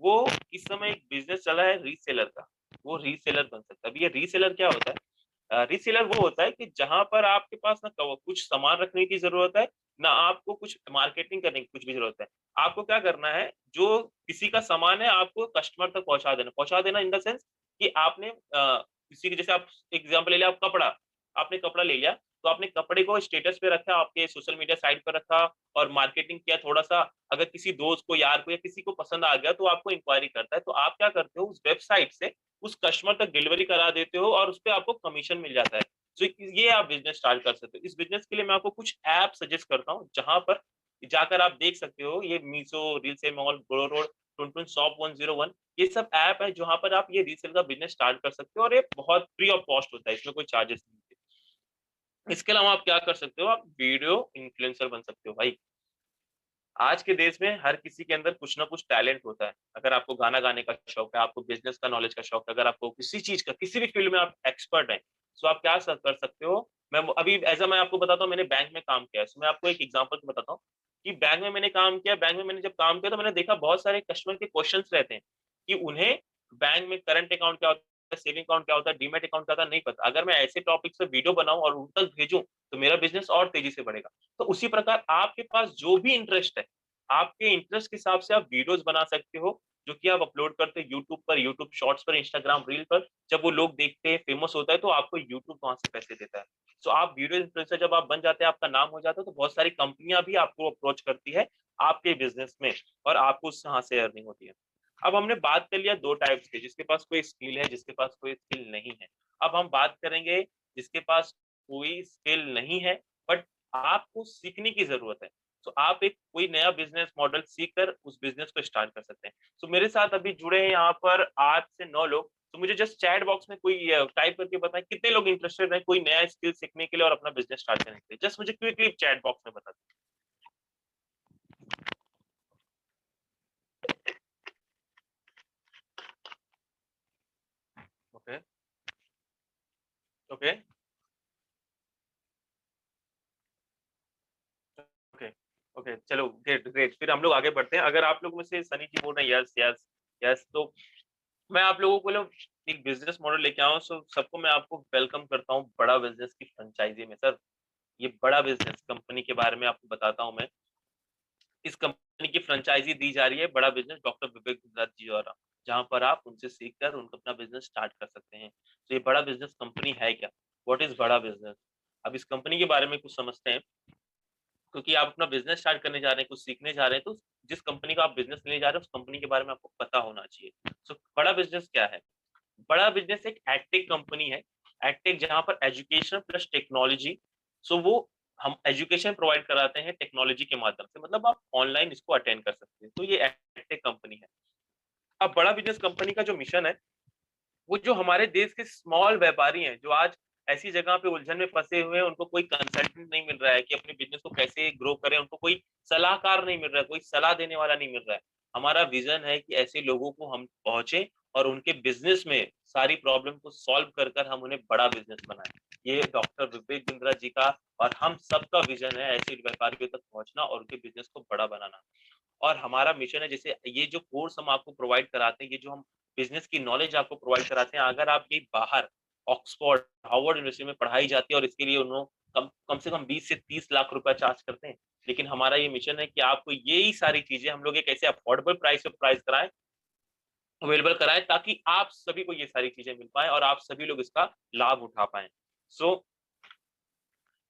वो इस समय एक बिजनेस चला है रीसेलर का, वो रीसेलर बन सकता है। अब ये रीसेलर क्या होता है, रीसेलर वो होता है कि जहां पर आपके पास ना कुछ सामान रखने की जरूरत है, ना आपको कुछ मार्केटिंग करने की कुछ भी जरूरत है। आपको क्या करना है, जो किसी का सामान है आपको कस्टमर तक पहुंचा देना इन द सेंस कि आपने किसी के, जैसे आप एग्जाम्पल ले लिया, आप कपड़ा, आपने कपड़ा ले लिया, तो आपने कपड़े को स्टेटस पे रखा, आपके सोशल मीडिया साइट पर रखा और मार्केटिंग किया थोड़ा सा। अगर किसी दोस्त को, यार को या किसी को पसंद आ गया तो आपको इंक्वायरी करता है, तो आप क्या करते हो, उस वेबसाइट से उस कस्टमर तक डिलीवरी करा देते हो और उस पर आपको कमीशन मिल जाता है। तो ये आप बिजनेस स्टार्ट कर सकते हो। इस बिजनेस के लिए मैं आपको कुछ ऐप सजेस्ट करता हूँ, जहां पर जाकर आप देख सकते हो, ये मीशो, रीलसेल मॉल, ग्रो रोड, टुनटुन शॉप 101, ये सब ऐप है जहां पर आप ये रीसेल का बिजनेस स्टार्ट कर सकते हो और ये बहुत फ्री ऑफ कॉस्ट होता है, इसमें कोई चार्जेस नहीं होते। इसके अलावा आप क्या कर सकते हो, आप वीडियो इन्फ्लुएंसर बन सकते हो भाई। आज के देश में हर किसी के अंदर कुछ ना कुछ टैलेंट होता है। अगर आपको गाना गाने का शौक है, आपको बिजनेस का नॉलेज का शौक है, अगर आपको किसी चीज का, किसी भी फील्ड में आप एक्सपर्ट हैं, तो आप क्या कर सकते हो। मैं अभी एज मैं आपको बताता हूँ, मैंने बैंक में काम किया है, मैं आपको एक एग्जांपल बताता हूँ कि बैंक में मैंने काम किया। बैंक में मैंने जब काम किया तो मैंने देखा बहुत सारे कस्टमर के क्वेश्चंस रहते हैं कि उन्हें बैंक में करंट अकाउंट क्या होता है, सेविंग अकाउंट क्या होता है, डीमेट अकाउंट क्या होता है, नहीं पता। अगर मैं ऐसे टॉपिक पे वीडियो बनाऊं और उन तक भेजूं, तो मेरा बिजनेस और तेजी से बढ़ेगा। तो उसी प्रकार आपके पास जो भी इंटरेस्ट है, आपके इंटरेस्ट के हिसाब से आप वीडियोस बना सकते हो, जो कि आप अपलोड करते हैं यूट्यूब पर, यूट्यूब शॉर्ट्स पर, इंस्टाग्राम रील पर। जब वो लोग देखते हैं, फेमस होता है, तो आपको यूट्यूब वहां से पैसे देता है। तो आप वीडियो इन्फ्लुएंसर जब आप बन जाते हैं, आपका नाम हो जाता है, तो बहुत सारी कंपनियां भी आपको अप्रोच करती है आपके बिजनेस में, और आपको वहां से अर्निंग होती है। अब हमने बात कर लिया दो टाइप्स के, जिसके पास कोई स्किल है, जिसके पास कोई स्किल नहीं है। अब हम बात करेंगे जिसके पास कोई स्किल नहीं है, बट आपको सीखने की जरूरत है। तो आप एक कोई नया बिजनेस मॉडल सीख कर उस बिजनेस को स्टार्ट कर सकते हैं। तो मेरे साथ अभी जुड़े हैं यहाँ पर 8 से 9 लोग। तो मुझे जस्ट चैट बॉक्स में कोई टाइप करके बताएं कितने लोग इंटरेस्टेड हैं कोई नया स्किल सीखने के लिए और अपना बिजनेस स्टार्ट करने के लिए। जस्ट मुझे क्विकली चैट बॉक्स में बता दें। ओके, ओके, ओके, ओके, चलो ग्रेट ग्रेट, फिर हम लोग आगे बढ़ते हैं। अगर आप लोग में से सनी जी बोल रहे हैं यस यस यस, तो मैं आप लोगों को लोग एक बिजनेस मॉडल लेके आऊँ, सो सबको मैं आपको वेलकम करता हूँ बड़ा बिजनेस की फ्रेंचाइजी में। सर, ये बड़ा बिजनेस कंपनी के बारे में आपको बताता हूँ मैं। इस कंपनी की फ्रेंचाइजी दी जा रही है बड़ा बिजनेस डॉक्टर विवेक दत्त जी द्वारा, जहां पर आप उनसे सीखकर उनका अपना बिजनेस स्टार्ट कर सकते हैं। तो ये बड़ा बिजनेस कंपनी है क्या, व्हाट इज बड़ा बिजनेस। अब इस कंपनी के बारे में कुछ समझते हैं, क्योंकि आप अपना बिजनेस स्टार्ट करने जा रहे हैं, कुछ सीखने जा रहे हैं, तो जिस कंपनी का आप बिजनेस लेने जा रहे हैं उस कंपनी के बारे में आपको पता होना चाहिए। सो बड़ा बिजनेस क्या है। बड़ा बिजनेस एक एडटेक कंपनी है। एडटेक जहां पर एजुकेशन प्लस टेक्नोलॉजी, सो वो हम एजुकेशन प्रोवाइड कराते हैं टेक्नोलॉजी के माध्यम से, मतलब आप ऑनलाइन इसको अटेंड कर सकते हैं। तो ये एडटेक कंपनी है। अब बड़ा बिजनेस कंपनी का जो मिशन है, वो जो हमारे देश के स्मॉल व्यापारी हैं, जो आज ऐसी जगह पे उलझन में फंसे हुए हैं, उनको कोई कंसल्टेंट नहीं मिल रहा है कि अपने बिजनेस को कैसे ग्रो करें, उनको कोई सलाहकार नहीं मिल रहा है, कोई सलाह देने वाला नहीं मिल रहा है। हमारा विजन है कि ऐसे लोगों को हम पहुंचे और उनके बिजनेस में सारी प्रॉब्लम को सॉल्व कर कर हम उन्हें बड़ा बिजनेस बनाएं। ये डॉक्टर विवेक बिंद्रा जी का और हम सबका विजन है, ऐसे व्यापारियों तक पहुंचना और उनके बिजनेस को बड़ा बनाना। और हमारा मिशन है, जैसे ये जो कोर्स हम आपको प्रोवाइड कराते हैं, ये जो हम बिजनेस की नॉलेज आपको प्रोवाइड कराते हैं, अगर आप ये बाहर ऑक्सफोर्ड, हार्वर्ड यूनिवर्सिटी में पढ़ाई जाती है और इसके लिए उन्होंने कम से कम 20 से 30 लाख रुपया चार्ज करते हैं। लेकिन हमारा ये मिशन है कि आपको यही सारी चीजें हम लोग एक ऐसे अफोर्डेबल प्राइस पे प्राइस कराएं, अवेलेबल कराएं, ताकि आप सभी को ये सारी चीजें मिल पाए और आप सभी लोग इसका लाभ उठा पाए। सो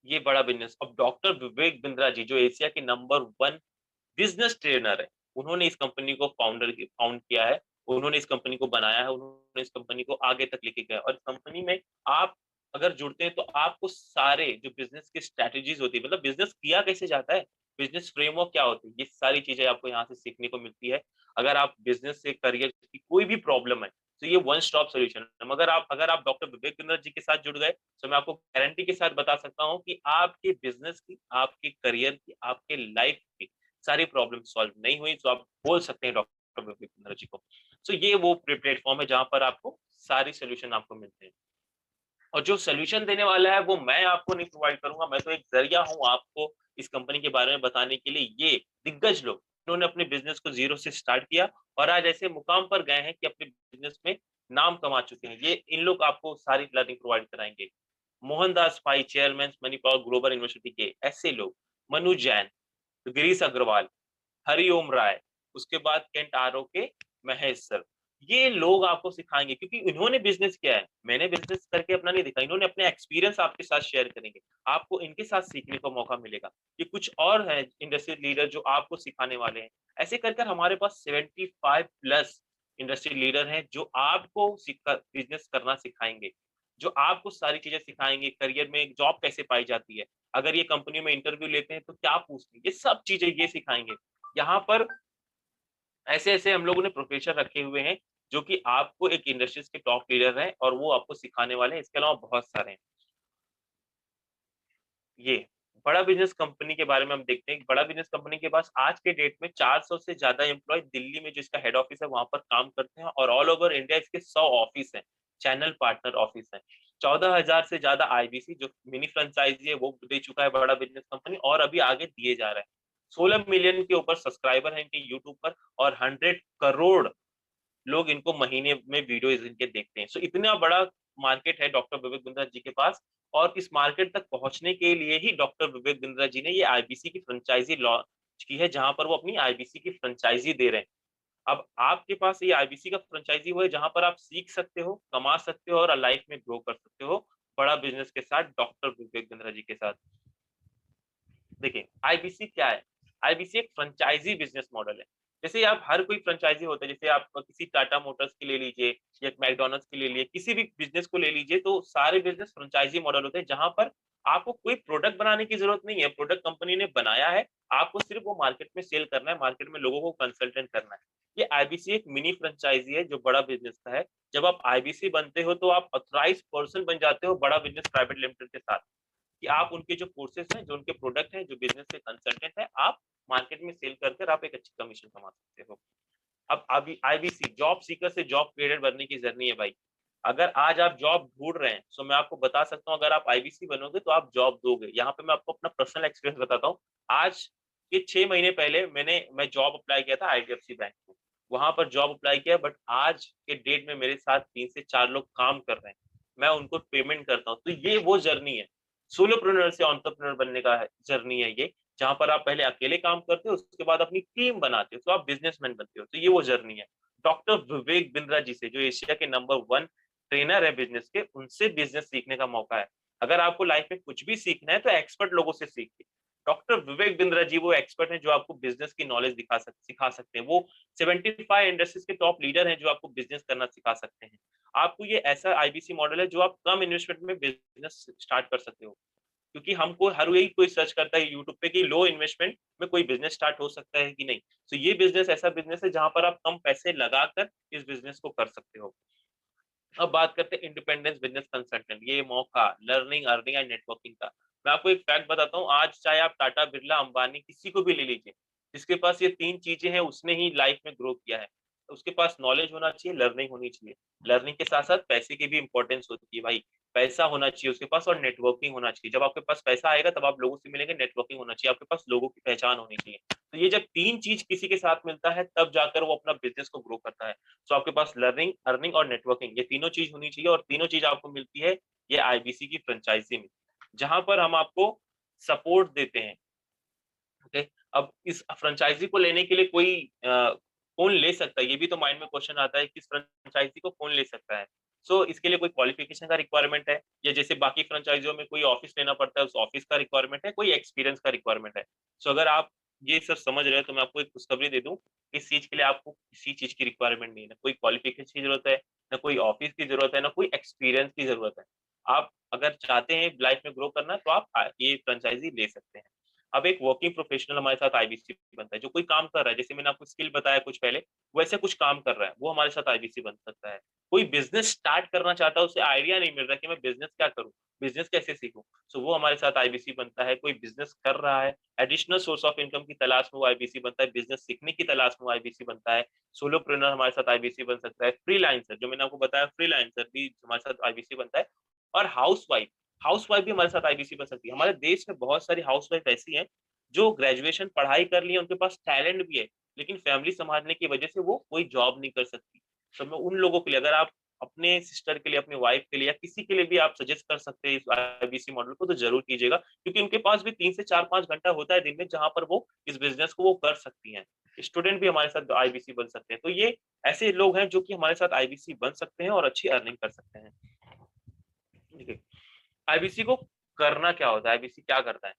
ये बड़ा बिजनेस। अब डॉक्टर विवेक बिंद्रा जी जो एशिया के नंबर 1 बिजनेस ट्रेनर है, उन्होंने इस कंपनी को फाउंड किया है, उन्होंने इस कंपनी को बनाया है, उन्होंने इस कंपनी को आगे तक लेके गए। और इस कंपनी में आप अगर जुड़ते हैं तो आपको सारे जो बिजनेस की स्ट्रेटेजीज होती है, मतलब बिजनेस किया कैसे जाता है, बिजनेस फ्रेमवर्क क्या होती है, ये सारी चीजें आपको यहाँ से सीखने को मिलती है। अगर आप बिजनेस से करियर की कोई भी प्रॉब्लम है तो ये वन स्टॉप सोल्यूशन है। मगर अगर आप डॉक्टर विवेक बिंद्रा जी के साथ जुड़ गए तो मैं आपको गारंटी के साथ बता सकता हूँ कि आपके बिजनेस की, आपके करियर की, आपके लाइफ की सारी प्रॉब्लम सॉल्व नहीं हुई तो आप बोल सकते हैं डॉक्टर विवेक बिंद्रा जी को। सो ये वो प्लेटफॉर्म है जहां पर आपको सारी सोल्यूशन आपको मिलते हैं। और जो सोल्यूशन देने वाला है वो मैं आपको नहीं प्रोवाइड करूंगा, मैं तो एक जरिया हूं आपको इस कंपनी के बारे में बताने के लिए। ये दिग्गज लोग इन्होंने अपने बिजनेस को जीरो से स्टार्ट किया और आज ऐसे मुकाम पर गए हैं कि अपने बिजनेस में नाम कमा चुके हैं। ये इन लोग आपको सारी लर्निंग प्रोवाइड कराएंगे। मोहनदास भाई, chairman money power global university के ऐसे लोग, मनु जैन, गिरीश अग्रवाल, हरिओम राय, उसके बाद केंट आरओ के महेश सर, ये लोग आपको सिखाएंगे क्योंकि इन्होंने बिजनेस किया है। मैंने बिजनेस करके अपना नहीं दिखा, इन्होंने अपने एक्सपीरियंस आपके साथ शेयर करेंगे। आपको इनके साथ सीखने का मौका मिलेगा। ये कुछ और है इंडस्ट्री लीडर जो आपको सिखाने वाले हैं। ऐसे कर कर हमारे पास 75 प्लस इंडस्ट्री लीडर हैं जो आपको बिजनेस करना सिखाएंगे, जो आपको सारी चीजें सिखाएंगे, करियर में जॉब कैसे पाई जाती है, अगर ये कंपनी में इंटरव्यू लेते हैं तो क्या पूछते हैं, ये सब चीजें ये सिखाएंगे। यहाँ पर ऐसे ऐसे हम लोगों ने प्रोफेसर रखे हुए हैं जो कि आपको एक इंडस्ट्रीज के टॉप लीडर हैं और वो आपको सिखाने वाले हैं। इसके अलावा बहुत सारे हैं। ये बड़ा बिजनेस कंपनी के बारे में हम देखते हैं। बड़ा बिजनेस कंपनी के पास आज के डेट में 400 से ज्यादा एम्प्लॉय दिल्ली में जो इसका हेड ऑफिस है वहां पर काम करते हैं और ऑल ओवर इंडिया इसके 100 ऑफिस हैं, चैनल पार्टनर ऑफिस हैं। 14,000 से ज्यादा आईबीसी जो मिनी फ्रेंचाइजी है वो दे चुका है बड़ा बिजनेस कंपनी और अभी आगे दिए जा रहा है। 16 मिलियन के ऊपर सब्सक्राइबर हैं इनके यूट्यूब पर और 100 करोड़ लोग इनको महीने में वीडियोज इनके देखते हैं। सो इतना बड़ा मार्केट है डॉक्टर विवेक बिंद्रा जी के पास। और इस मार्केट तक पहुंचने के लिए ही डॉक्टर विवेक बिंद्रा जी ने ये आईबीसी की फ्रेंचाइजी लॉन्च की है, जहां पर वो अपनी आईबीसी की फ्रेंचाइजी दे रहे हैं। अब आपके पास ये आईबीसी का फ्रेंचाइजी वो है जहां पर आप सीख सकते हो, कमा सकते हो और लाइफ में ग्रो कर सकते हो बड़ा बिजनेस के साथ, डॉक्टर विवेक बिंद्रा जी के साथ। देखिए आईबीसी क्या है। आईबीसी एक फ्रेंचाइजी बिजनेस मॉडल है। जैसे आप हर कोई फ्रेंचाइजी होता है, जैसे आप किसी टाटा मोटर्स की ले लीजिए या मैकडोनल्ड्स की ले लीजिए, किसी भी बिजनेस को ले लीजिए, तो सारे बिजनेस फ्रेंचाइजी मॉडल होते हैं जहां पर आपको कोई प्रोडक्ट बनाने की जरूरत नहीं है, प्रोडक्ट कंपनी ने बनाया है, आपको सिर्फ वो मार्केट में सेल करना है, मार्केट में लोगों को कंसल्टेंट करना है। ये आईबीसी एक मिनी फ्रेंचाइजी है जो बड़ा बिजनेस का है। जब आप आईबीसी बनते हो तो आप ऑथराइज्ड पर्सन बन जाते हो बड़ा बिजनेस प्राइवेट लिमिटेड के साथ, कि आप उनके जो कोर्सेज हैं, जो उनके प्रोडक्ट हैं, जो बिजनेस के कंसल्टेंट हैं, आप मार्केट में सेल कर आप एक अच्छी कमीशन कमा सकते हो। अब अभी आईबीसी जॉब सीकर से जॉब क्रिएटर बनने की जर्नी है भाई। अगर आज आप जॉब ढूंढ रहे हैं तो मैं आपको बता सकता हूँ, अगर आप आईबीसी बनोगे तो आप जॉब दोगे। यहाँ पे मैं आपको अपना पर्सनल एक्सपीरियंस बताता हूँ। आज के 6 महीने पहले मैं जॉब अप्लाई किया था आईडीएफसी बैंक में, वहां पर जॉब अप्लाई किया, बट आज के डेट में मेरे साथ 3 से 4 लोग काम कर रहे हैं, मैं उनको पेमेंट करता हूँ। तो ये वो जर्नी है, सोलोप्रेन्योर से एंटरप्रेन्योर बनने का जर्नी है ये, जहां पर आप पहले अकेले काम करते हो, उसके बाद अपनी टीम बनाते हो तो आप बिजनेसमैन बनते हो। तो ये वो जर्नी है। डॉक्टर विवेक बिंद्रा जी से, जो एशिया के नंबर 1 ट्रेनर है बिजनेस के, उनसे बिजनेस सीखने का मौका है। अगर आपको लाइफ में कुछ भी सीखना है तो एक्सपर्ट लोगों से सीखिए। डॉक्टर विवेक बिंद्रा जी वो एक्सपर्ट हैं जो आपको बिजनेस की नॉलेज सिखा सकते हैं। वो 75 इंडस्ट्रीज के टॉप लीडर हैं जो आपको बिजनेस करना सिखा सकते हैं। आपको ये ऐसा आईबीसी मॉडल है जो आप कम इन्वेस्टमेंट में बिजनेस स्टार्ट कर सकते हो, क्योंकि हमको हर वही कोई सर्च करता है यूट्यूब पे कि लो इन्वेस्टमेंट में कोई बिजनेस स्टार्ट हो सकता है कि नहीं। तो ये बिजनेस ऐसा बिजनेस है जहां पर आप कम पैसे लगाकर इस बिजनेस को कर सकते हो। अब बात करते हैं इंडिपेंडेंस बिजनेस कंसल्टेंट, ये मौका लर्निंग, अर्निंग एंड नेटवर्किंग का। मैं आपको एक फैक्ट बताता हूँ, आज चाहे आप टाटा, बिरला, अंबानी किसी को भी ले लीजिए, जिसके पास ये 3 चीजें हैं उसने ही लाइफ में ग्रो किया है। उसके पास नॉलेज होना चाहिए, लर्निंग होनी चाहिए। लर्निंग के साथ-साथ पैसे की भी इंपॉर्टेंस होती है भाई। पैसा होना चाहिए उसके पास और नेटवर्किंग होना चाहिए। जब आपके पास पैसा आएगा तब आप लोगों से मिलेंगे, नेटवर्किंग होना चाहिए, आपके पास लोगों की पहचान होनी चाहिए। तो ये जब 3 चीज किसी के साथ मिलता है तब जाकर वो अपना बिज़नेस को ग्रो करता है। सो आपके पास लर्निंग, अर्निंग और नेटवर्किंग, ये तीनों चीज होनी चाहिए और तीनों चीज आपको मिलती है ये आईबीसी की फ्रेंचाइजी में, जहां पर हम आपको सपोर्ट देते हैं। ओके, अब इस फ्रेंचाइजी को लेने के लिए कोई कौन ले सकता है, ये भी तो माइंड में क्वेश्चन आता है कि इस फ्रेंचाइजी को कौन ले सकता है। सो इसके लिए कोई क्वालिफिकेशन का रिक्वायरमेंट है, या जैसे बाकी फ्रेंचाइजियों में कोई ऑफिस लेना पड़ता है, उस ऑफिस का रिक्वायरमेंट है, कोई एक्सपीरियंस का रिक्वायरमेंट है। सो अगर आप ये सब समझ रहे हो तो मैं आपको एक खुशखबरी दे दूं, इस चीज के लिए आपको किसी चीज की रिक्वायरमेंट नहीं है, ना कोई क्वालिफिकेशन की जरूरत है, ना कोई ऑफिस की जरूरत है, ना कोई एक्सपीरियंस की जरूरत है। आप अगर चाहते हैं लाइफ में ग्रो करना तो आप ये फ्रेंचाइजी ले सकते हैं। अब एक वर्किंग प्रोफेशनल हमारे साथ आईबीसी बनता है, जो कोई काम कर रहा है, जैसे मैंने आपको स्किल बताया कुछ पहले, वैसे कुछ काम कर रहा है, वो हमारे साथ आईबीसी बन सकता है। कोई बिजनेस स्टार्ट करना चाहता है, उसे आइडिया नहीं मिल रहा कि मैं बिजनेस क्या करूं, बिजनेस कैसे सीखूं, सो वो हमारे साथ आईबीसी बनता है। कोई बिजनेस कर रहा है, एडिशनल सोर्स ऑफ इनकम की तलाश में वो आईबीसी बनता है, बिजनेस सीखने की तलाश में वो आईबीसी बनता है। सोलोप्रेन्योर हमारे साथ आईबीसी बन सकता है, फ्रीलांसर जो मैंने आपको बताया, फ्रीलांसर भी हमारे साथ आईबीसी बनता है। और हाउसवाइफ भी हमारे साथ आईबीसी बन सकती है। हमारे देश में बहुत सारी हाउसवाइफ ऐसी हैं जो ग्रेजुएशन पढ़ाई कर ली है, उनके पास टैलेंट भी है, लेकिन फैमिली संभालने की वजह से वो कोई जॉब नहीं कर सकती। तो मैं उन लोगों के लिए, अगर आप अपने सिस्टर के लिए, अपनी वाइफ के लिए या किसी के लिए भी आप सजेस्ट कर सकते हैं इस आईबीसी मॉडल को, तो जरूर कीजिएगा, क्योंकि उनके पास भी 3 से 4-5 घंटा होता है दिन में जहां पर वो इस बिजनेस को वो कर सकती हैं। स्टूडेंट भी हमारे साथ आईबीसी बन सकते हैं। तो ये ऐसे लोग हैं जो कि हमारे साथ आईबीसी बन सकते हैं और अच्छी अर्निंग कर सकते हैं। ठीक है, आईबीसी को करना क्या होता है, आईबीसी क्या करता है?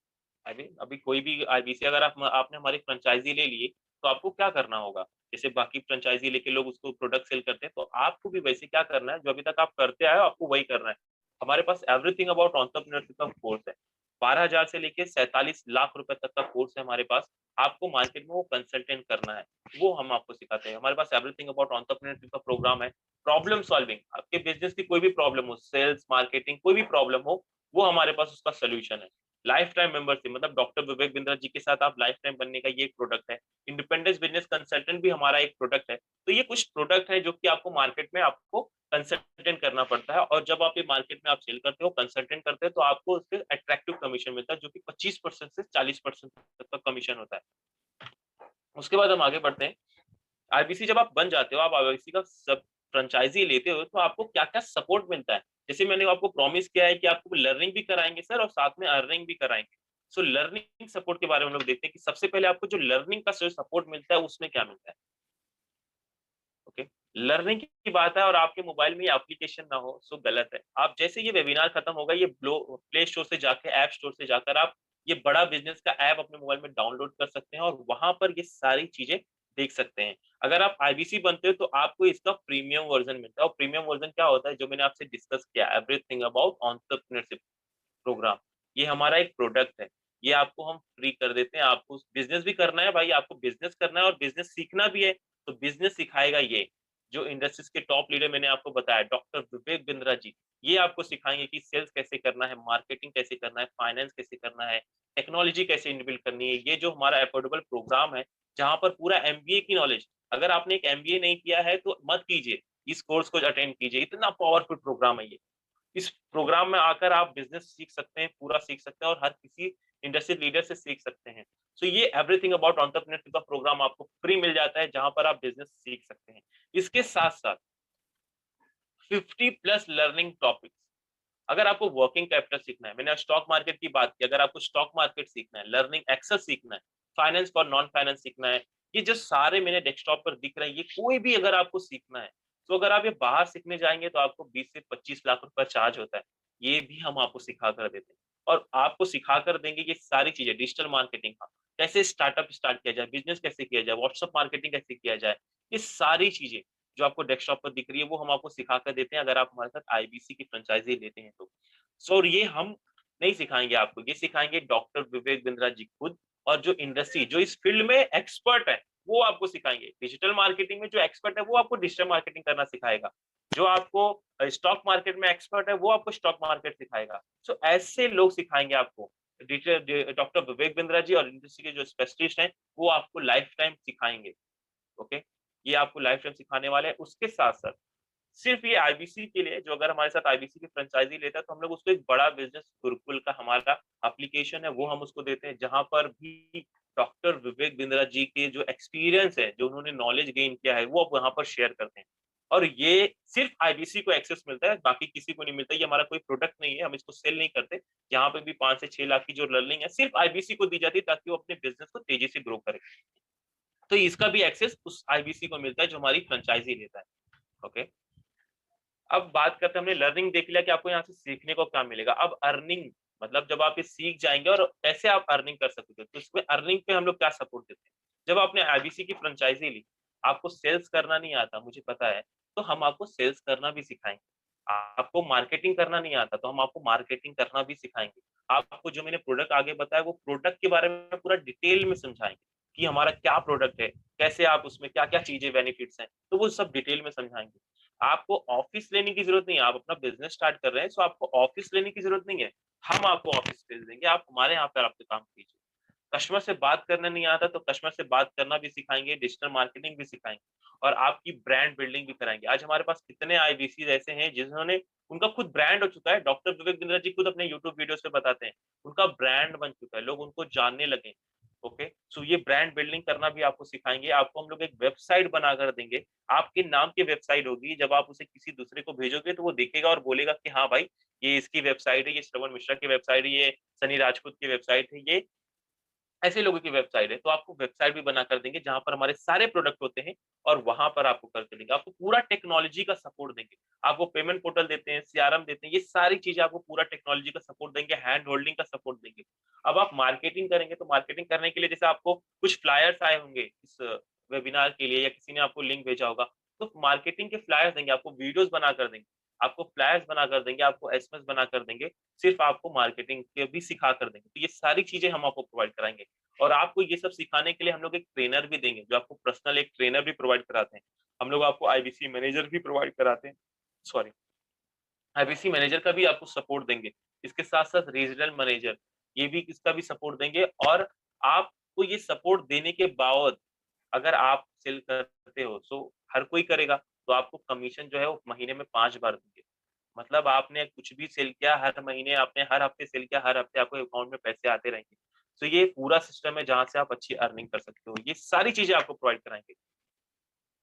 अभी अभी कोई भी आईबीसी, अगर आपने हमारी फ्रेंचाइजी ले लिए तो आपको क्या करना होगा? जैसे बाकी फ्रेंचाइजी लेके लोग उसको प्रोडक्ट सेल करते हैं, तो आपको भी वैसे क्या करना है, जो अभी तक आप करते आए हो आपको वही करना है। हमारे पास एवरीथिंग अबाउट एंटरप्रेन्योरशिप का कोर्स है। 12,000 से लेके 47 लाख रुपए तक का कोर्स है हमारे पास। आपको मार्केट में वो कंसल्टेंट करना है, वो हम आपको सिखाते हैं। हमारे पास एवरीथिंग अबाउट एंटरप्रेन्योरशिप का प्रोग्राम है। प्रॉब्लम सॉल्विंग, आपके बिजनेस की कोई भी प्रॉब्लम हो, सेल्स, मार्केटिंग, कोई भी प्रॉब्लम हो, वो हमारे पास उसका सोल्यूशन है। लाइफ टाइम मेंबरशिप, मतलब डॉक्टर विवेक बिंद्रा जी के साथ आप लाइफ टाइम बनने का ये एक प्रोडक्ट है। इंडिपेंडेंस बिजनेस कंसल्टेंट भी हमारा एक प्रोडक्ट है। तो ये कुछ प्रोडक्ट है जो कि आपको मार्केट में आपको कंसल्टेंट करना पड़ता है, और जब आप ये मार्केट में आप सेल करते हो, कंसल्टेंट करते हो, तो आपको उससे अट्रैक्टिव कमीशन मिलता है, जो कि 25% से 40% तक का कमीशन होता है। उसके बाद हम आगे बढ़ते हैं। आईबीसी जब आप बन जाते हो, आप आईबीसी का सब फ्रेंचाइजी लेते हो, तो आपको क्या-क्या सपोर्ट मिलता है? जैसे मैंने आपको प्रॉमिस किया है कि आपको लर्निंग भी कराएँगे सर और साथ में अर्निंग भी कराएँगे। सो लर्निंग सपोर्ट के बारे में हम लोग देखते हैं कि सबसे पहले आपको जो लर्निंग का जो सपोर्ट मिलता है, उसमें क्या मिलता है? ओके, लर्निंग की बात है और आपके मोबाइल में ये एप्लीकेशन ना हो, सो गलत है। आप जैसे ये वेबिनार खत्म होगा, ये प्ले स्टोर से जाके, ऐप स्टोर से जाकर आप ये बड़ा बिज़नेस का ऐप अपने मोबाइल में डाउनलोड कर सकते हैं और वहाँ पर ये सारी चीज़ें देख सकते हैं। अगर आप आईबीसी बनते हो तो आपको इसका प्रीमियम वर्ज़न मिलता है, और प्रीमियम वर्ज़न क्या होता है, जो मैंने आपसे डिस्कस किया, एवरीथिंग अबाउट एंटरप्रेन्योरशिप प्रोग्राम। ये हमारा एक प्रोडक्ट है। ये आपको हम फ्री कर देते हैं। आपको बिज़नेस भी करना है भाई, आपको बिज़नेस करना है और बिज़नेस सीखना भी है, तो बिज़नेस सिखाएगा ये। जो इंडस्ट्रीज़ के टॉप लीडर मैंने आपको बताया, डॉक्टर विवेक बिंद्रा जी, ये आपको सिखाएँगे कि सेल्स कैसे करना है, मार्केटिंग कैसे करना है, फाइनेंस कैसे करना है, टेक्नोलॉजी कैसे इनबिल्ड करनी है। ये जो हमारा अफोर्डेबल प्रोग्राम है, जहाँ पर पूरा एमबीए की नॉलेज, अगर आपने एक एमबीए नहीं किया है तो मत कीजिए, इस कोर्स को अटेंड कीजिए। इतना पावरफुल प्रोग्राम है ये। इस प्रोग्राम में आकर आप बिज़नेस सीख सकते हैं, पूरा सीख सकते हैं और हर किसी इंडस्ट्री लीडर से सीख सकते हैं। सो ये एवरीथिंग अबाउट एंटरप्रेन्योरशिप का प्रोग्राम आपको फ्री मिल जाता है, जहाँ पर आप बिज़नेस सीख सकते हैं। इसके साथ-साथ 50 प्लस लर्निंग टॉपिक्स। अगर आपको वर्किंग कैपिटल सीखना है, मैंने स्टॉक मार्केट की बात की, अगर आपको स्टॉक मार्केट सीखना है, लर्निंग एक्सेल सीखना है, फाइनेंस फॉर नॉन फाइनेंस सीखना है, ये जो सारे मेरे डेस्कटॉप पर दिख रहे हैं, ये कोई भी अगर आपको सीखना है, तो अगर आप ये बाहर सीखने जाएँगे तो आपको 20 से 25 लाख रुपए चार्ज होता है। ये भी हम आपको सिखा कर देते हैं और आपको सिखा कर देंगे ये सारी चीज़ें, डिजिटल मार्केटिंग का, कैसे स्टार्टअप स्टार्ट किया जाए, बिज़नेस कैसे किया जाए, व्हाट्सएप मार्केटिंग कैसे किया जाए, ये सारी चीज़ें जो आपको डेस्कटॉप पर दिख रही है, वो हम आपको सिखा कर देते हैं अगर आप हमारे साथ आईबीसी की फ्रेंचाइज़ी लेते हैं तो। सो और ये हम नहीं सिखाएँगे आपको, ये सिखाएँगे डॉक्टर विवेक बिंद्रा जी खुद, और जो इंडस्ट्री, जो इस फील्ड में एक्सपर्ट है। वो आपको सिखाएंगे। डिजिटल मार्केटिंग में जो एक्सपर्ट है वो आपको डिजिटल मार्केटिंग करना सिखाएगा। जो आपको स्टॉक मार्केट में एक्सपर्ट है वो आपको स्टॉक मार्केट सिखाएगा। सो ऐसे लोग सिखाएंगे आपको। डॉक्टर विवेक बिंद्रा जी और इंडस्ट्री के जो स्पेशलिस्ट हैं वो आपको लाइफ टाइम सिखाएंगे। ओके, ये आपको लाइफ टाइम सिखाने वाले हैं। उसके साथ साथ सिर्फ ये आईबीसी के लिए, जो अगर हमारे साथ आईबीसी की फ्रेंचाइजी लेता है तो हम लोग उसको एक बड़ा बिजनेस गुरुकुल का हमारा एप्लीकेशन है वो हम उसको देते हैं, जहां पर भी डॉक्टर विवेक बिंद्रा जी के जो एक्सपीरियंस है, जो उन्होंने नॉलेज गेन किया है, वो आप वहां पर शेयर करते हैं। और ये सिर्फ आईबीसी को एक्सेस मिलता है, बाकी किसी को नहीं मिलता। ये हमारा कोई प्रोडक्ट नहीं है, हम इसको सेल नहीं करते। यहाँ पे भी 5 से 6 लाख की जो लर्निंग है सिर्फ आईबीसी को दी जाती है, ताकि वो अपने बिजनेस को तेजी से ग्रो करे। तो इसका भी एक्सेस उस आईबीसी को मिलता है जो हमारी फ्रेंचाइजी लेता है। ओके, अब बात करते हैं, हमने लर्निंग देख लिया कि आपको यहाँ से सीखने को क्या मिलेगा। अब अर्निंग, मतलब जब आप ये सीख जाएंगे और कैसे आप अर्निंग कर सकते हो, तो इसमें अर्निंग पे हम लोग क्या सपोर्ट देते हैं। जब आपने आईबीसी की फ्रेंचाइजी ली, आपको सेल्स करना नहीं आता, मुझे पता है, तो हम आपको सेल्स करना भी सिखाएंगे। आपको मार्केटिंग करना नहीं आता, तो हम आपको मार्केटिंग करना भी सिखाएंगे। आपको जो मैंने प्रोडक्ट आगे बताया, वो प्रोडक्ट के बारे में पूरा डिटेल में समझाएंगे कि हमारा क्या प्रोडक्ट है, कैसे आप उसमें क्या क्या चीजें बेनिफिट्स हैं, तो वो सब डिटेल में समझाएंगे। आपको ऑफिस लेने की जरूरत नहीं है, आप अपना बिजनेस स्टार्ट कर रहे हैं, सो आपको ऑफिस लेने की जरूरत नहीं है। हम आपको ऑफिस भेज देंगे, आप हमारे यहाँ पर आपके काम कीजिए। कस्टमर से बात करना नहीं आता, तो कस्टमर से बात करना भी सिखाएंगे, डिजिटल मार्केटिंग भी सिखाएंगे, और आपकी ब्रांड बिल्डिंग भी कराएंगे। आज हमारे पास कितने आईबीसी ऐसे हैं जिन्होंने, उनका खुद ब्रांड हो चुका है। डॉक्टर विवेक बिंद्रा जी खुद अपने यूट्यूब वीडियोस पे बताते हैं, उनका ब्रांड बन चुका है, लोग उनको जानने लगे। ओके, सो ये ब्रांड बिल्डिंग करना भी आपको सिखाएंगे। आपको हम लोग एक वेबसाइट बनाकर देंगे, आपके नाम की वेबसाइट होगी। जब आप उसे किसी दूसरे को भेजोगे तो वो देखेगा और बोलेगा कि हाँ भाई, ये इसकी वेबसाइट है, ये श्रवण मिश्रा की वेबसाइट है, ये सनी राजपूत की वेबसाइट है, ये ऐसे लोगों की वेबसाइट है। तो आपको वेबसाइट भी बना कर देंगे जहां पर हमारे सारे प्रोडक्ट होते हैं, और वहां पर आपको करके देंगे। आपको पूरा टेक्नोलॉजी का सपोर्ट देंगे। आपको पेमेंट पोर्टल देते हैं, सीआरएम देते हैं, ये सारी चीजें आपको पूरा टेक्नोलॉजी का सपोर्ट देंगे, हैंड होल्डिंग का सपोर्ट देंगे। अब आप मार्केटिंग करेंगे, तो मार्केटिंग करने के लिए जैसे आपको कुछ फ्लायर्स आए होंगे इस वेबिनार के लिए, या किसी ने आपको लिंक भेजा होगा, तो मार्केटिंग के फ्लायर्स देंगे, आपको वीडियोस बना कर देंगे, आपको फ्लायर्स बना कर देंगे, आपको एसएमएस बना कर देंगे, सिर्फ आपको मार्केटिंग के भी सिखा कर देंगे। तो ये सारी चीजें हम आपको प्रोवाइड कराएंगे। और आपको ये सब सिखाने के लिए हम लोग एक ट्रेनर भी देंगे, जो आपको पर्सनल एक ट्रेनर भी प्रोवाइड कराते हैं। हम लोग आपको आईबीसी मैनेजर भी प्रोवाइड कराते हैं, सॉरी, आईबीसी मैनेजर का भी आपको सपोर्ट देंगे। इसके साथ साथ रीजनल मैनेजर, ये भी इसका भी सपोर्ट देंगे। और आपको ये सपोर्ट देने के बाद, अगर आप सेल करते हो, तो हर कोई करेगा, तो आपको कमीशन जो है वो महीने में 5 बार देंगे। मतलब आपने कुछ भी सेल किया, हर महीने आपने हर हफ्ते सेल किया, हर हफ्ते आपको अकाउंट में पैसे आते रहेंगे। तो ये पूरा सिस्टम है जहाँ से आप अच्छी अर्निंग कर सकते हो। ये सारी चीजें आपको प्रोवाइड कराएंगे।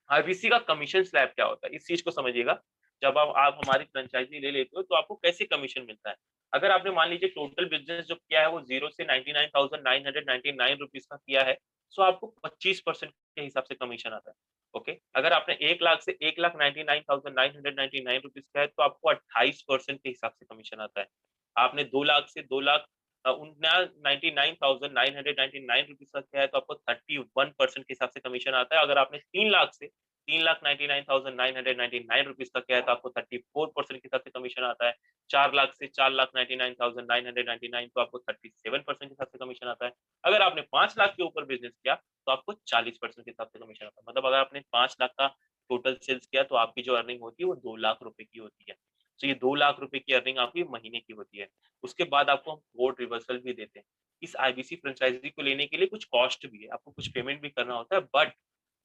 आईबीसी का कमीशन स्लैब क्या होता है, इस चीज को समझिएगा। जब आप हमारी फ्रेंचाइजी ले लेते हो, तो आपको कैसे कमीशन मिलता है। अगर आपने मान लीजिए टोटल बिजनेस जो किया है वो 0 से 99,999 रुपीज का किया है, सो आपको 25% के हिसाब से कमीशन आता है। ओके, अगर आपने 1 लाख से 1,99,999 रुपीज का है, तो आपको 28% के हिसाब से कमीशन आता है। आपने 2 लाख से 2 लाख 99,999 रुपीज का किया है, तो आपको 31% के हिसाब से कमीशन आता है। अगर आपने 3 लाख से 3,99,999 रुपीज का किया है, तो आपको 34% के हिसाब से कमीशन आता है। 4 लाख से 4,99,999, तो आपको 37% के हिसाब से कमीशन आता है। अगर आपने 5 लाख के ऊपर बिजनेस किया, तो आपको 40% के हिसाब से कमीशन आता है। मतलब अगर आपने 5 लाख का टोटल सेल्स किया, तो आपकी जो अर्निंग होती है वो 2 लाख रुपए की होती है। तो ये 2 लाख रुपए की अर्निंग आपकी महीने की होती है। उसके बाद आपको हम कोड रिवर्सल भी देते हैं। इस आईबीसी फ्रेंचाइजी को लेने के लिए कुछ कॉस्ट भी है, आपको कुछ पेमेंट भी करना होता है, बट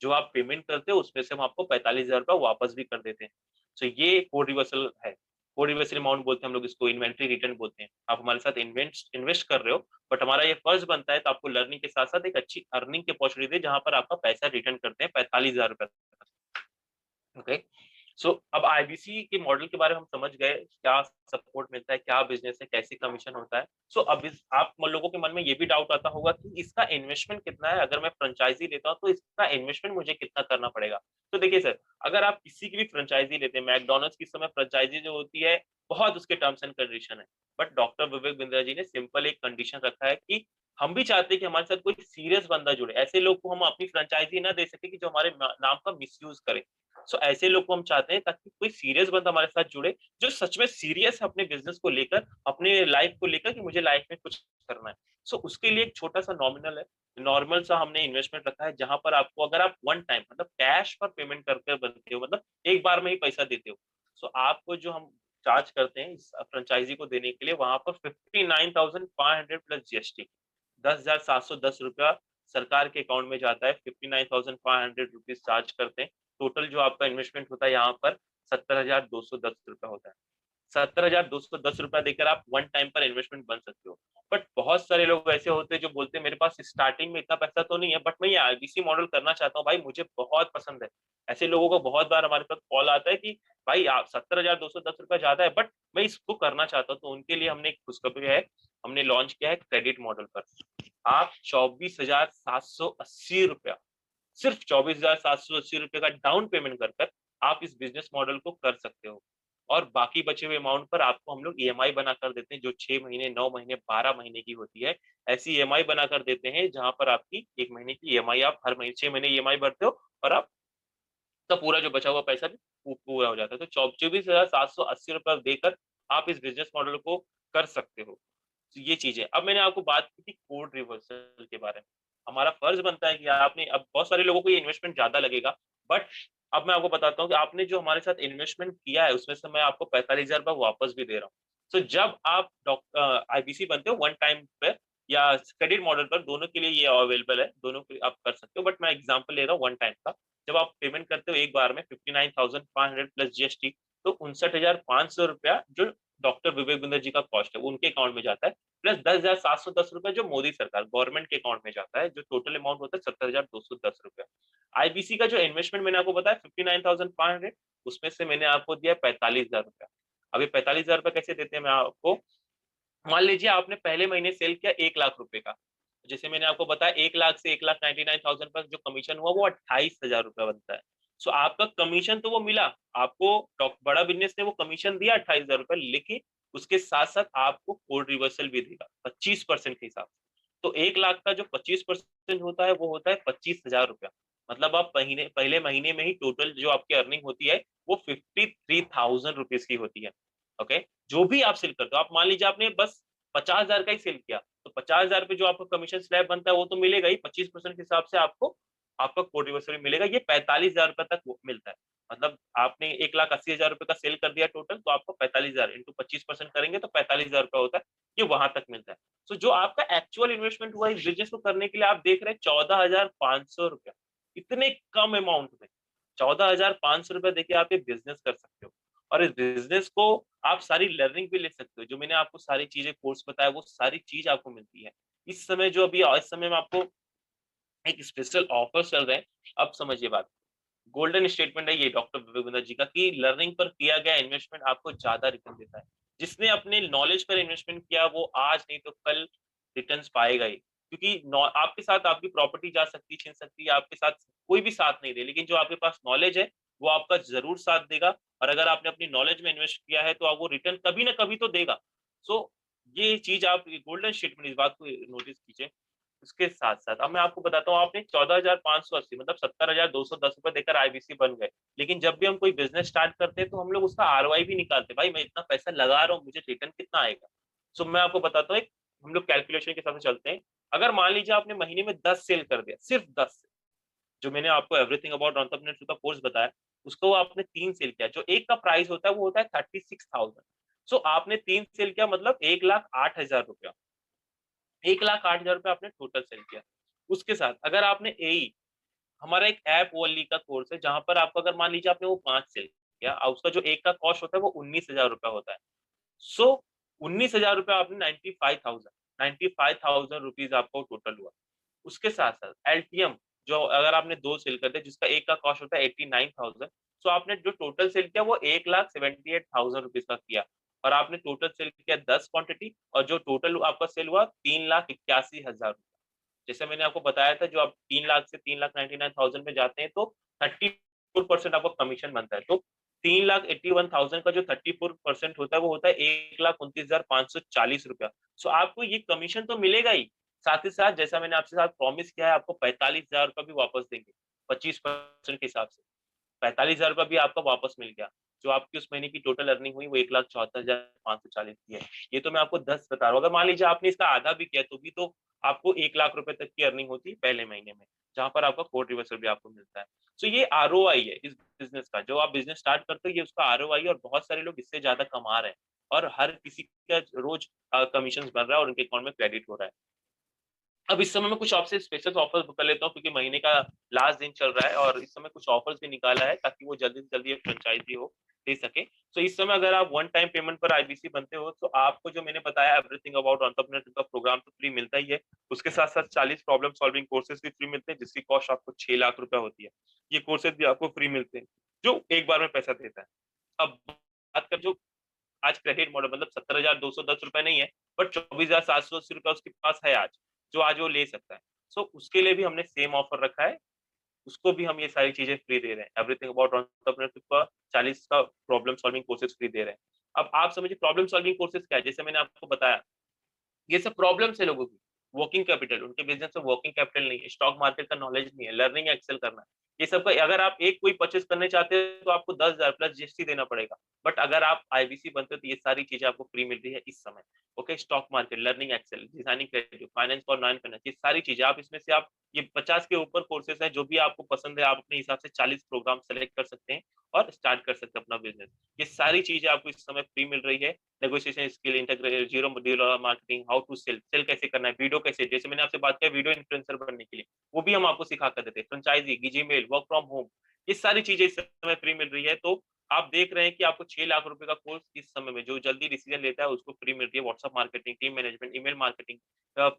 जो आप पेमेंट करते हो उसमें से हम आपको 45,000 रुपए वापस भी कर देते हैं। तो ये कोड रिवर्सल है। कोड रिवर्सल अमाउंट बोलते हैं हम लोग इसको, इन्वेंट्री रिटर्न बोलते हैं। आप हमारे साथ इन्वेस्ट इन्वेस्ट कर रहे हो, बट हमारा ये फर्ज बनता है, तो आपको लर्निंग के साथ साथ एक अच्छी अर्निंग की अपॉर्चुनिटी दे, जहां पर आपका पैसा रिटर्न करते हैं 45,000 रुपए। ओके, सो अब आईबीसी के मॉडल के बारे में हम समझ गए, क्या सपोर्ट मिलता है, क्या बिजनेस है, कैसे कमीशन होता है। सो अब इस आप लोगों के मन में ये भी डाउट आता होगा कि इसका इन्वेस्टमेंट कितना है, अगर मैं फ्रेंचाइजी लेता हूँ तो इसका इन्वेस्टमेंट मुझे कितना करना पड़ेगा। तो देखिए सर, अगर आप किसी की भी फ्रेंचाइजी लेते हैं, मैकडोनल्ड्स की समय फ्रेंचाइजी जो होती है, बहुत उसके टर्म्स एंड कंडीशन है। बट डॉक्टर विवेक बिंद्रा जी ने सिंपल एक कंडीशन रखा है कि हम भी चाहते हैं कि हमारे साथ कोई सीरियस बंदा जुड़े। ऐसे लोग को हम अपनी फ्रेंचाइजी ना दे सके कि जो हमारे नाम का मिसयूज करे। सो ऐसे लोग को हम चाहते हैं ताकि कोई सीरियस बंदा हमारे साथ जुड़े, जो सच में सीरियस है अपने बिजनेस को लेकर, अपने लाइफ को लेकर कि मुझे लाइफ में कुछ करना है। सो उसके लिए एक छोटा सा नॉमिनल है, नॉर्मल सा हमने इन्वेस्टमेंट रखा है, जहां पर आपको अगर आप वन टाइम मतलब कैश पर पेमेंट करके बनते हो, मतलब एक बार में ही पैसा देते हो, सो आपको जो हम चार्ज करते हैं इस फ्रेंचाइजी को देने के लिए, वहां पर 59,500 प्लस जीएसटी, 10,710 रुपया सरकार के अकाउंट में जाता है। 59,500 रुपीज चार्ज करते हैं। टोटल जो आपका इन्वेस्टमेंट होता है यहाँ पर 70,210 रुपया होता है। 70,210 रुपया देकर आप वन टाइम पर इन्वेस्टमेंट बन सकते हो। बट बहुत सारे लोग ऐसे होते हैं जो बोलते हैं मेरे पास स्टार्टिंग में इतना पैसा तो नहीं है, बट मैं ये आईबीसी मॉडल करना चाहता हूँ भाई, मुझे बहुत पसंद है। ऐसे लोगों को बहुत बार हमारे पास कॉल आता है कि भाई आप 70,210 रुपया ज्यादा है, बट मैं इसको करना चाहता हूँ। तो उनके लिए हमने एक खुशखबरी है, हमने लॉन्च किया है क्रेडिट मॉडल पर। आप 24,780 रुपया, सिर्फ 24,780 रुपये का डाउन पेमेंट कर कर आप इस बिजनेस मॉडल को कर सकते हो। और बाकी बचे हुए अमाउंट पर आपको हम लोग ईएमआई बना कर देते हैं, जो 6 महीने, 9 महीने, 12 महीने की होती है। ऐसी ईएमआई बना कर देते हैं जहां पर आपकी 1 महीने की ईएमआई आप हर महीने 6 महीने ईएमआई भरते हो, और आप का पूरा जो बचा हुआ पैसा भी पूरा हो जाता है। तो 24,780 रुपया देकर आप इस बिजनेस मॉडल को कर सकते हो। तो ये चीजें, अब मैंने आपको बात की थी कोड रिवर्सल के बारे में। हमारा फर्ज बनता है कि आपने, अब बहुत सारे लोगों को ये इन्वेस्टमेंट ज्यादा लगेगा, बट अब मैं आपको बताता हूँ कि आपने जो हमारे साथ इन्वेस्टमेंट किया है उसमें से मैं आपको 45,000 रुपया वापस भी दे रहा हूँ। तो जब आप आईबीसी बनते हो वन टाइम पे या क्रेडिट मॉडल पर, दोनों के लिए ये अवेलेबल है, दोनों के आप कर सकते हो, बट मैं एग्जांपल ले रहा हूँ वन टाइम का। जब आप पेमेंट करते हो एक बार में 59,500 प्लस जीएसटी, तो 59,500 रुपया जो डॉक्टर विवेक बिंदर जी का कॉस्ट है वो उनके अकाउंट में जाता है, प्लस 10,710 रुपए जो मोदी सरकार गवर्नमेंट के अकाउंट में जाता है, जो टोटल अमाउंट होता है 70,210 रुपया। आईबीसी का जो इन्वेस्टमेंट मैंने आपको बताया 59,500, उसमें से मैंने आपको दिया 45,000 रुपया। अभी 45,000 रुपया कैसे देते हैं मैं आपको, मान लीजिए आपने पहले महीने सेल किया 1 लाख रुपए का, जैसे मैंने आपको बताया 1 लाख से 1,99,000 पर जो कमीशन हुआ वो 28,000 रुपया बनता है। सो आपका कमीशन तो वो मिला आपको, बड़ा बिजनेस ने वो कमीशन दिया 28,000 रुपया, लेकिन उसके साथ साथ आपको कोड रिवर्सल भी देगा 25% के हिसाब से। तो 1 लाख का जो 25% होता है वो होता है 25,000 रुपया। मतलब आप पहले महीने में ही टोटल जो आपकी अर्निंग होती है वो 53,000 रुपीज की होती है। ओके, जो भी आप सेल करते हो, आप मान लीजिए आपने बस 50,000 का ही सेल किया, तो 50,000 पे जो आपको कमीशन स्लैब बनता है वो तो मिलेगा ही, 25% के हिसाब से आपको आपका कोड रिवर्सल मिलेगा। ये 45,000 रुपए तक मिलता है। मतलब आपने 1,80,000 रुपए का सेल कर दिया टोटल, तो आपको 45,000 इंटू 25% करेंगे तो 45,000 रुपया होता है। ये वहां तक मिलता है। तो जो आपका एक्चुअल इन्वेस्टमेंट हुआ इस बिजनेस को करने के लिए, आप देख रहे हैं 14,500 रुपया, इतने कम अमाउंट में 14,500 रुपया देके आप ये बिजनेस कर सकते हो। और इस बिजनेस को आप सारी लर्निंग भी ले सकते हो, जो मैंने आपको सारी चीजें कोर्स बताया वो सारी चीज आपको मिलती है। इस समय जो अभी इस समय में आपको एक स्पेशल ऑफर चल रहे हैं। अब समझिए बात, गोल्डन स्टेटमेंट है ये डॉक्टर विवेक जी का, कि लर्निंग पर किया गया इन्वेस्टमेंट आपको ज्यादा रिटर्न देता है। जिसने अपने नॉलेज पर इन्वेस्टमेंट किया वो आज नहीं तो कल रिटर्न्स पाएगा ही, क्योंकि आपके साथ आपकी प्रॉपर्टी जा सकती, छीन सकती है, आपके साथ कोई भी साथ नहीं दे, लेकिन जो आपके पास नॉलेज है वो आपका जरूर साथ देगा। और अगर आपने अपनी नॉलेज में इन्वेस्ट किया है तो आप वो रिटर्न कभी ना कभी तो देगा। सो ये चीज आप गोल्डन स्टेटमेंट, इस बात को नोटिस कीजिए। उसके साथ साथ अब मैं आपको बताता हूँ, आपने 14,580 मतलब 70,210 रुपए देकर आईबीसी बन गए, लेकिन जब भी हम कोई बिजनेस स्टार्ट करते हैं तो हम लोग उसका आरओआई भी निकालते हैं, भाई मैं इतना पैसा लगा रहा हूँ मुझे रिटर्न कितना आएगा। सो मैं आपको बताता हूँ, एक हम लोग कैलकुलेशन के हिसाब से चलते हैं। अगर मान लीजिए आपने महीने में 10 सेल कर दिया, सिर्फ 10, जो मैंने आपको एवरीथिंग अबाउट एंटरप्रेन्योरशिप का कोर्स बताया, उसको आपने 3 सेल किया, जो एक का प्राइस होता है वो होता है 36,000। सो आपने 3 सेल किया मतलब 1,08,000 रुपया, 1,08,000 रुपया आपने टोटल सेल किया। उसके साथ अगर आपने एई, हमारा एक ऐप ओनली का कोर्स है जहां पर आपको अगर मान लीजिए आपने वो 5 सेल किया, उसका जो एक का कॉस्ट होता है वो 19,000 रुपया होता है। सो 19,000 रुपया आपने 95,000 रुपीज आपको टोटल हुआ। उसके साथ साथ एलटीएम, जो अगर आपने 2 सेल कर दिया जिसका एक का कॉस्ट होता है 89,000, सो आपने जो टोटल सेल किया वो 1,78,000 रुपीज का किया। और आपने टोटल सेल किया 10 क्वांटिटी, और जो टोटल आपका सेल हुआ 3,81,000। जैसे मैंने आपको बताया था, जो आप 3 लाख से 3,99,000 में जाते हैं तो 34% आपका कमीशन बनता है। तो 3,81,000 का जो 34% होता है वो होता है 1,29,540 रुपया। सो आपको ये कमीशन तो मिलेगा ही, साथ ही साथ जैसा मैंने आपसे साथ प्रॉमिस किया है, आपको 45,000 रुपया भी वापस देंगे 25% के हिसाब से। 45,000 रुपया भी आपका वापस मिल गया। जो आपकी उस महीने की टोटल अर्निंग हुई वो 1,74,540 की है। ये तो मैं आपको 10 बता रहा हूँ। अगर मान लीजिए आपने इसका आधा भी किया तो भी तो आपको 1,00,000 रुपए तक की अर्निंग होती है पहले महीने में, जहाँ पर आपका कोड रिवर्सल भी आपको मिलता है। सो ये आरओआई है इस बिज़नेस का। जो आप बिज़नेस स्टार्ट करते हो ये उसका आरओआई है, और बहुत सारे लोग इससे ज़्यादा कमा रहे हैं, और हर किसी का रोज़ कमीशंस बन रहा है और उनके अकाउंट में क्रेडिट हो रहा है। अब इस समय मैं कुछ आपसे स्पेशल ऑफर्स कर लेता हूँ, क्योंकि महीने का लास्ट दिन चल रहा है और इस समय कुछ ऑफर्स भी निकाला है ताकि वो जल्दी से जल्दी एक फ्रेंचाइजी हो दे सके। तो इस समय अगर आप वन टाइम पेमेंट पर आईबीसी बनते हो तो आपको जो मैंने बताया एवरीथिंग अबाउट एंटरप्रेन्योरशिप का प्रोग्राम तो फ्री मिलता ही है। उसके साथ साथ 40 प्रॉब्लम सॉल्विंग कोर्सेज भी फ्री मिलते हैं, जिसकी कॉस्ट आपको 6 लाख रुपए होती है। ये कोर्सेज भी आपको फ्री मिलते हैं, जो एक बार में पैसा देता है। अब बात कर जो आज क्रेडिट मॉडल, मतलब 17,210 रुपए नहीं है, बट 24,780 रुपए उसके पास है आज, जो आज वो ले सकता है। सो उसके लिए भी हमने सेम ऑफर रखा है, उसको भी हम ये सारी चीजें फ्री दे रहे हैं। एवरीथिंग अबाउट एंटरप्रेन्योरशिप का 40 का प्रॉब्लम सॉल्विंग कोर्सेज फ्री दे रहे हैं। अब आप समझिए प्रॉब्लम सॉल्विंग कोर्सेज क्या है। जैसे मैंने आपको बताया, ये सब प्रॉब्लम्स है लोगों की। वर्किंग कैपिटल, उनके बिजनेस में वर्किंग कैपिटल नहीं है, स्टॉक मार्केट का नॉलेज नहीं है, लर्निंग एक्सेल करना है, ये सब का अगर आप एक कोई परचेज करने चाहते हैं तो आपको 10,000 प्लस जीएसटी देना पड़ेगा। बट अगर आप आईबीसी बनते हो तो ये सारी चीजें आपको फ्री मिल रही है इस समय। Okay, stock market, learning Excel, designing credit, finance और नॉन फाइनेंस, ये सारी चीजें आप इसमें से आप ये 50 के ऊपर कोर्सेज हैं, जो भी आपको पसंद है आप अपने हिसाब से 40 प्रोग्राम सेलेक्ट कर सकते हैं और स्टार्ट कर सकते हैं अपना बिजनेस। ये सारी चीजें आपको इस समय फ्री मिल रही है। Negotiation skill, integrated zero dealer marketing, how to sell, sell कैसे करना है, वीडियो कैसे, जैसे मैंने आपसे बात किया वीडियो इन्फ्लुएंसर बनने के लिए, वो भी हम आपको सिखा कर देते हैं। Franchisee, Gmail, work from home, ये सारी चीजें इस समय फ्री मिल रही है। तो आप देख रहे हैं कि आपको 6 लाख रुपए का कोर्स इस समय में जो जल्दी डिसीजन लेता है उसको फ्री मिल रही है। WhatsApp marketing, team management, email marketing,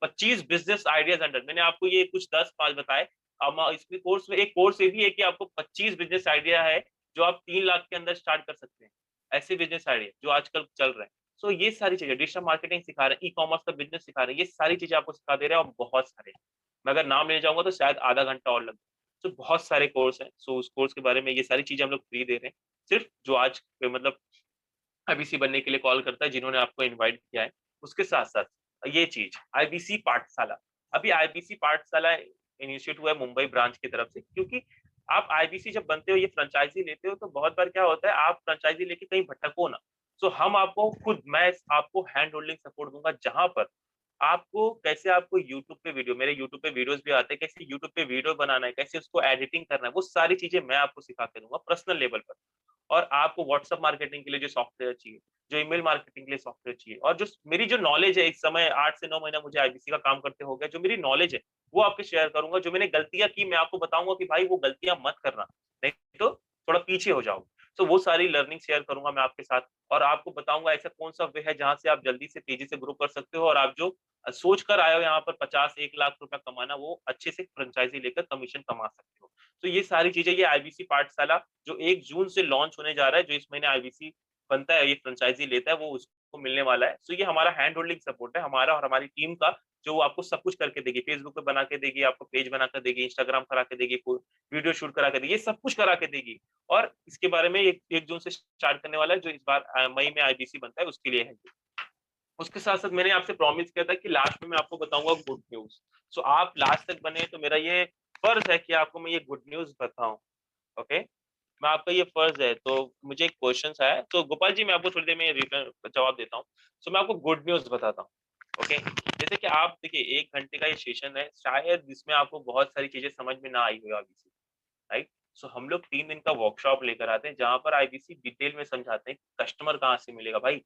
25 business ideas under, मैंने आपको ये कुछ 10 5 बताए। अब इसमें कोर्स में एक कोर्स ये भी है कि आपको 25 बिजनेस आइडिया है जो आप 3 लाख के अंदर स्टार्ट कर सकते हैं। ऐसे बिजनेस आइडिया जो आजकल चल रहे हैं। सो ये सारी चीजें, डिजिटल मार्केटिंग सिखा रहे हैं, ई कॉमर्स का बिजनेस सिखा रहे हैं, ये सारी चीजें आपको सिखा दे रहे हैं, और बहुत सारे। मैं अगर नाम लेने जाऊंगा तो शायद आधा घंटा और लग। तो बहुत सारे कोर्स हैं। सो उस कोर्स के बारे में ये सारी चीजें हम लोग फ्री दे रहे हैं। सिर्फ जो आज मतलब आईबीसी बनने के लिए कॉल करता है, जिन्होंने आपको इनवाइट किया है। उसके साथ साथ ये चीज आईबीसी पाठशाला, अभी आईबीसी पाठशाला इनिशिएट हुआ है मुंबई ब्रांच की तरफ से, क्योंकि आप आईबीसी जब बनते हो, ये फ्रेंचाइजी लेते हो, तो बहुत बार क्या होता है आप फ्रेंचाइजी लेके कहीं भटको ना। सो हम आपको खुद, मैं आपको हैंड होल्डिंग सपोर्ट दूंगा, जहां पर आपको कैसे, आपको यूट्यूब पे वीडियो, मेरे यूट्यूब पे वीडियोस भी आते हैं, कैसे यूट्यूब पे वीडियो बनाना है, कैसे उसको एडिटिंग करना है, वो सारी चीजें मैं आपको सिखा के दूंगा पर्सनल लेवल पर। और आपको व्हाट्सएप मार्केटिंग के लिए जो सॉफ्टवेयर चाहिए, जो ईमेल मार्केटिंग के लिए सॉफ्टवेयर चाहिए, और जो मेरी जो नॉलेज है, इस समय 8 से 9 महीना मुझे आईबीसी का काम करते हो गया, जो मेरी नॉलेज है वो आपके शेयर करूंगा। जो मैंने गलतियां की मैं आपको बताऊंगा कि भाई वो गलतियां मत करना, नहीं तो थोड़ा पीछे हो जाओगे। तो वो सारी लर्निंग शेयर करूंगा मैं आपके साथ, और आपको बताऊंगा ऐसा कौन सा वे है जहां से आप जल्दी से तेजी से ग्रो कर सकते हो, और आप जो सोच कर आए हो यहाँ पर 50 1 लाख रुपया कमाना, वो अच्छे से फ्रेंचाइजी लेकर कमीशन कमा सकते हो। तो ये सारी चीजें, ये आईबीसी पाठशाला जो 1 जून से लॉन्च होने जा रहा है, जो इस महीने आईबीसी बनता है, ये फ्रेंचाइजी लेता है, वो उसको मिलने वाला है। सो ये हमारा हैंड होल्डिंग सपोर्ट है, हमारा और हमारी टीम का, जो आपको सब कुछ करके देगी, फेसबुक पे बना के देगी, आपको पेज बना कर देगी, इंस्टाग्राम करा के देगी, वीडियो शूट करा के देगी, ये सब कुछ करा के देगी। और इसके बारे में 1 जून से स्टार्ट करने वाला है, जो इस बार मई में आईबीसी बनता है उसके लिए है। उसके साथ साथ मैंने आपसे प्रॉमिस किया था कि लास्ट में मैं आपको बताऊंगा गुड न्यूज। सो आप लास्ट तक बने, तो मेरा ये फर्ज है कि आपको मैं ये गुड न्यूज बताऊं। ओके, मैं आपका ये फर्ज है। तो मुझे एक क्वेश्चन है, तो गोपाल जी मैं आपको थोड़ी देर में रिटर्न जवाब देता हूँ। सो मैं आपको गुड न्यूज बताता हूँ। ओके, जैसे कि आप देखिए 1 घंटे का ये सेशन है, शायद जिसमें आपको बहुत सारी चीजें समझ में ना आई हो आईबीसी, राइट। सो हम लोग 3 दिन का वर्कशॉप लेकर आते हैं, जहां पर आईबीसी डिटेल में समझाते हैं कस्टमर कहाँ से मिलेगा भाई,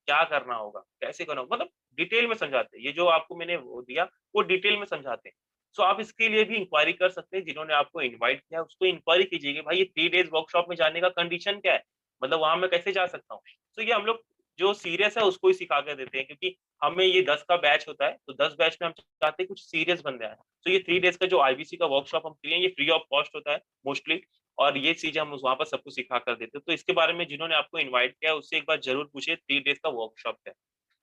क्या करना होगा, कैसे करना होगा, मतलब डिटेल में समझाते हैं। ये जो आपको मैंने वो दिया वो डिटेल में समझाते हैं। सो आप इसके लिए भी इंक्वायरी कर सकते हैं, जिन्होंने आपको इनवाइट किया उसको इंक्वायरी कीजिए कि भाई ये 3 डेज वर्कशॉप में जाने का कंडीशन क्या है, मतलब वहां मैं कैसे जा सकता हूँ। तो ये हम लोग जो सीरियस है उसको ही सिखा कर देते हैं, क्योंकि हमें ये 10 का बैच होता है, तो 10 बैच में हम चाहते हैं कुछ सीरियस बंदे आए। तो ये 3 डेज का जो आईबीसी का वर्कशॉप हम फ्री है, ये फ्री ऑफ कॉस्ट होता है मोस्टली, और ये चीजें हम वहां पर सबको सिखा कर देते हैं। तो इसके बारे में जिन्होंने आपको इनवाइट किया है उससे एक बार जरूर पूछिए 3 डेज का वर्कशॉप है।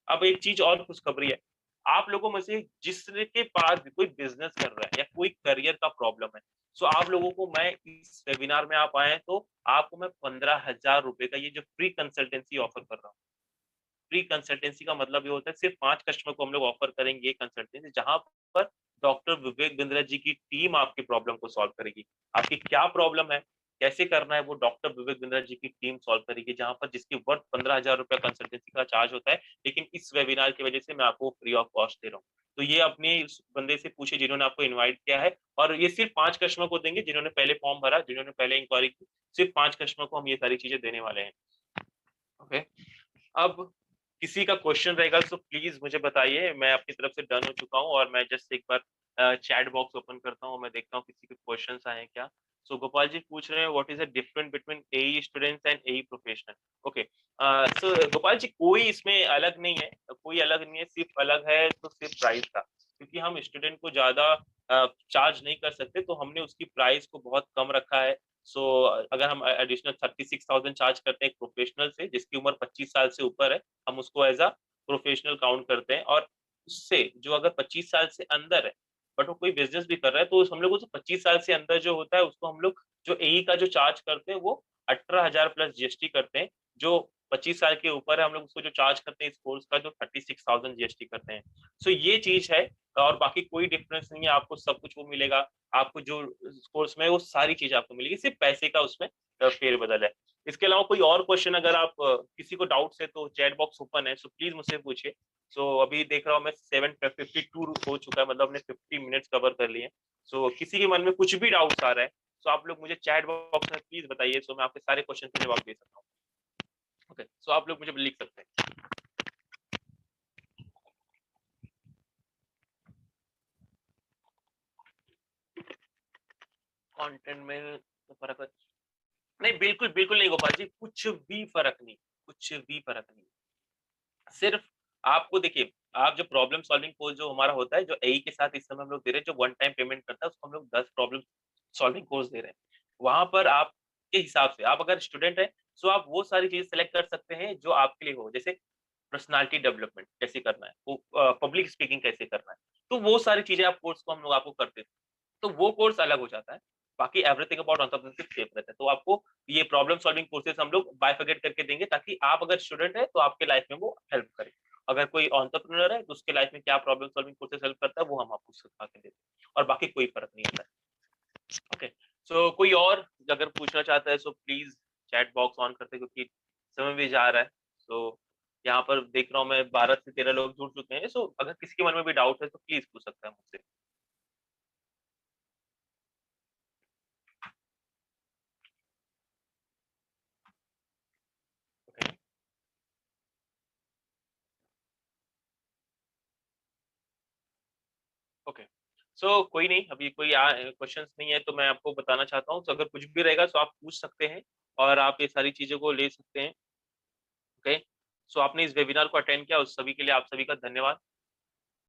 अब एक चीज और खुशखबरी है, आप लोगों में से जिसके पास भी कोई बिजनेस कर रहा है या कोई करियर का प्रॉब्लम है, सो आप लोगों को मैं इस वेबिनार में आप आए हैं तो आपको मैं 15,000 रुपए का ये जो फ्री कंसल्टेंसी ऑफर कर रहा हूँ। फ्री कंसल्टेंसी का मतलब ये होता है सिर्फ 5 कस्टमर को हम लोग ऑफर करेंगे ये कंसल्टेंसी, जहां पर डॉक्टर विवेक बिंद्रा जी की टीम आपकी प्रॉब्लम को सॉल्व करेगी। आपकी क्या प्रॉब्लम है, कैसे करना है वो डॉक्टर विवेक बिंद्रा जी की टीम सॉल्व करेगी, जहां पर जिसकी वर्थ 15,000 रुपया कंसल्टेंसी का चार्ज होता है, लेकिन इस वेबिनार की वजह से मैं आपको फ्री ऑफ कॉस्ट दे रहा हूँ। तो ये अपने उस बंदे से पूछे जिन्होंने आपको इनवाइट किया है, और ये सिर्फ 5 कस्टमर को देंगे जिन्होंने पहले फॉर्म भरा, जिन्होंने पहले इंक्वायरी की, सिर्फ 5 कस्टमर को हम ये सारी चीजें देने वाले हैं। ओके, अब किसी का क्वेश्चन रहेगा तो प्लीज मुझे बताइए, मैं अपनी तरफ से डन हो चुका हूँ, और मैं जस्ट एक बार चैट बॉक्स ओपन करता हूँ, मैं देखता हूँ किसी के क्वेश्चंस आए हैं क्या। सो गोपाल जी पूछ रहे हैं what is the difference between AE students and AE professional. Okay, so Gopal ji कोई इसमें अलग नहीं है, कोई अलग नहीं है, सिर्फ अलग है तो सिर्फ प्राइस का, क्योंकि हम स्टूडेंट को ज्यादा चार्ज नहीं कर सकते, तो हमने उसकी प्राइस को बहुत कम रखा है। सो अगर हम एडिशनल 36,000 चार्ज करते हैं एक प्रोफेशनल से जिसकी उम्र 25 साल से ऊपर है, हम उसको एज अ प्रोफेशनल काउंट करते हैं, और उससे जो अगर 25 साल से अंदर है बट वो कोई बिजनेस भी कर रहा है, तो हम लोग उस 25 साल से अंदर जो होता है उसको हम लोग जो एई का जो चार्ज करते हैं वो 18,000 प्लस जीएसटी करते हैं। जो 25 साल के ऊपर है हम लोग उसको जो चार्ज करते हैं इस कोर्स का, जो 36,000 जीएसटी करते हैं। सो ये चीज है, और बाकी कोई डिफरेंस नहीं है, आपको सब कुछ वो मिलेगा। आपको जो कोर्स में वो सारी चीज आपको मिलेगी, सिर्फ पैसे का उसमें फेरबदल है। इसके अलावा कोई और क्वेश्चन अगर आप किसी को डाउट्स है तो चैट बॉक्स ओपन है, सो प्लीज मुझसे पूछिए। सो अभी देख रहा हूँ मैं 7:52 हो चुका है, मतलब हमने 50 मिनट्स कवर कर लिए। सो किसी के मन में कुछ भी डाउट्स आ रहा है तो आप लोग मुझे चैट बॉक्स में प्लीज बताइए, सो मैं आपके सारे क्वेश्चन के जवाब दे सकता हूँ। ओके, सो आप लोग मुझे लिख सकते हैं। कंटेंट में तो फर्क है? नहीं, बिल्कुल बिल्कुल नहीं गोपाल जी, कुछ भी फर्क नहीं, कुछ भी फर्क नहीं। सिर्फ आपको देखिए, आप जो प्रॉब्लम सॉल्विंग कोर्स जो हमारा होता है, जो एई के साथ इस समय हम लोग दे रहे हैं, जो वन टाइम पेमेंट करता है उसको हम लोग 10 प्रॉब्लम सॉल्विंग कोर्स दे रहे हैं। वहां पर आपके हिसाब से, आप अगर स्टूडेंट है तो आप वो सारी चीजें सेलेक्ट कर सकते हैं जो आपके लिए हो, जैसे पर्सनालिटी डेवलपमेंट कैसे करना है, वो पब्लिक स्पीकिंग कैसे करना है, तो वो सारी चीजें आप कोर्स को हम लोग आपको करते हैं, तो वो कोर्स अलग हो जाता है। बाकी एवरीथिंग अबाउट एंटरप्रेन्योरशिप सेफ रहता है। तो आपको ये प्रॉब्लम सॉल्विंग कोर्सेज हम लोग बाइफरकेट करके देंगे, ताकि आप अगर स्टूडेंट है तो आपके लाइफ में वो हेल्प करे, अगर कोई एंटरप्रेन्योर है तो उसके लाइफ में क्या प्रॉब्लम सॉल्विंग कोर्सेज हेल्प करता है वो हम आपको सिखा के देते हैं, और बाकी कोई फर्क नहीं आता है। ओके, सो कोई और अगर पूछना चाहता है so please chat box on करते, क्योंकि समय भी जा रहा है। सो यहाँ पर देख रहा हूँ मैं 12 से 13 लोग जुड़ चुके हैं, सो अगर किसी के मन में भी डाउट है तो प्लीज पूछ सकता है मुझसे। ओके, ओके, सो कोई नहीं, अभी कोई क्वेश्चंस नहीं है तो मैं आपको बताना चाहता हूँ, तो अगर कुछ भी रहेगा तो आप पूछ सकते हैं, और आप ये सारी चीजों को ले सकते हैं। ओके, सो आपने इस वेबिनार को अटेंड किया उस सभी के लिए आप सभी का धन्यवाद।